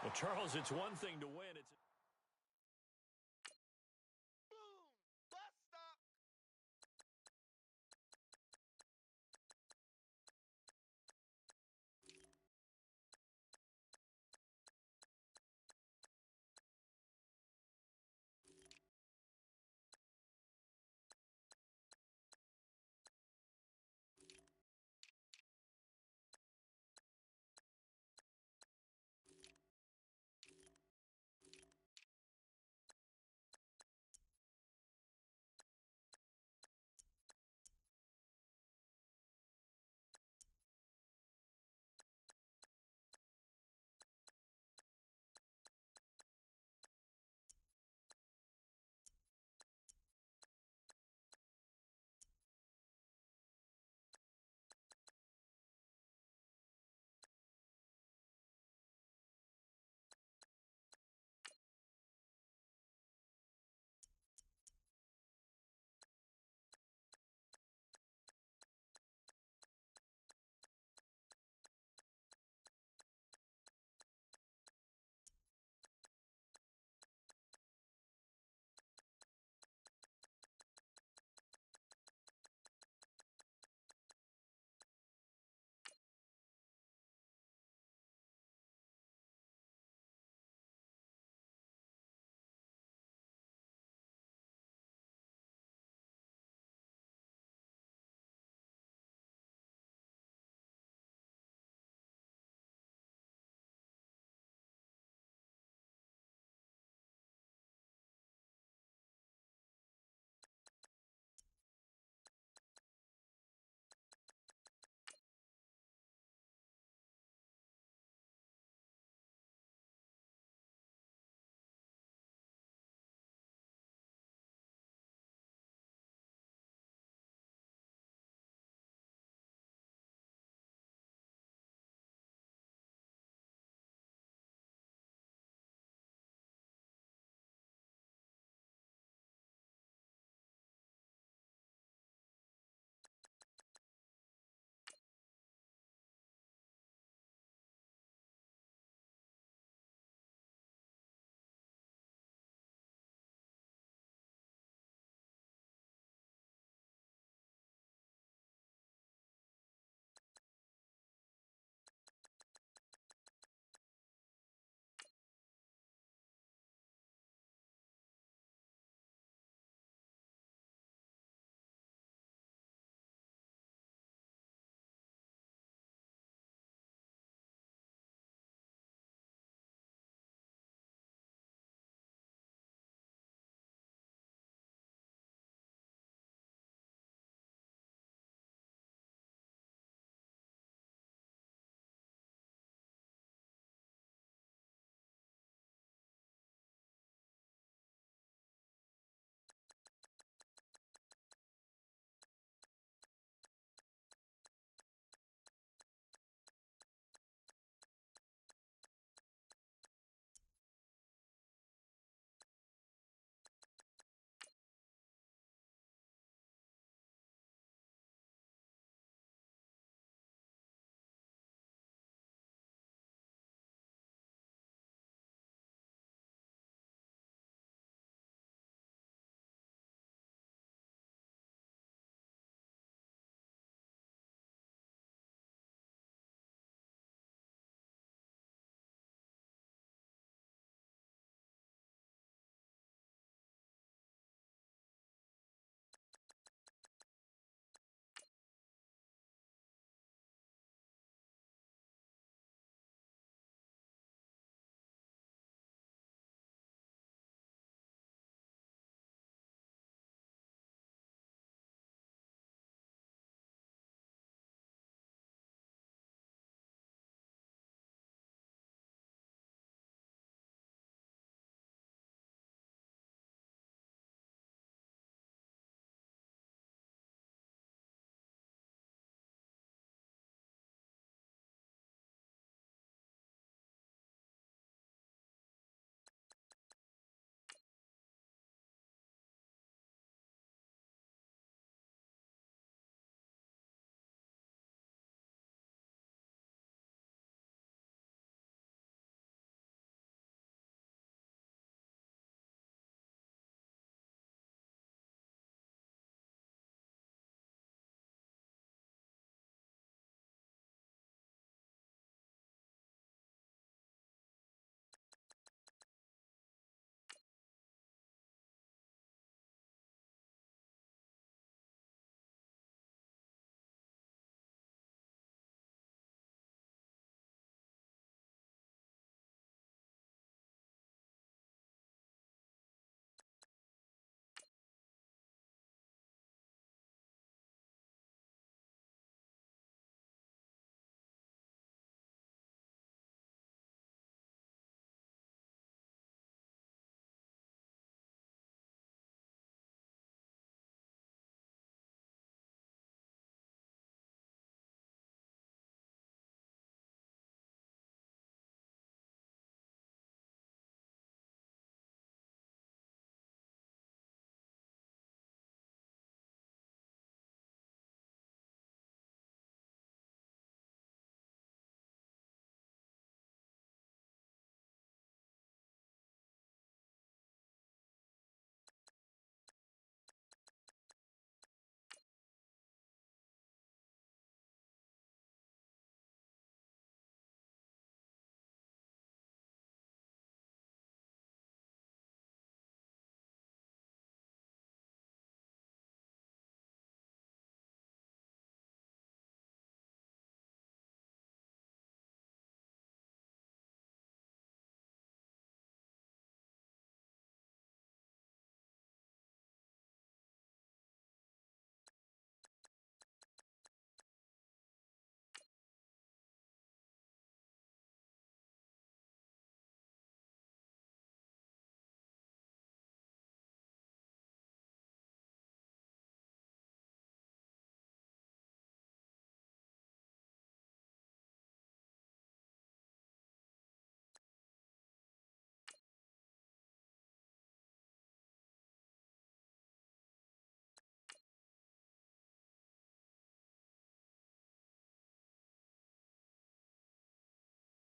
C: Well, Charles, it's one thing to win. It's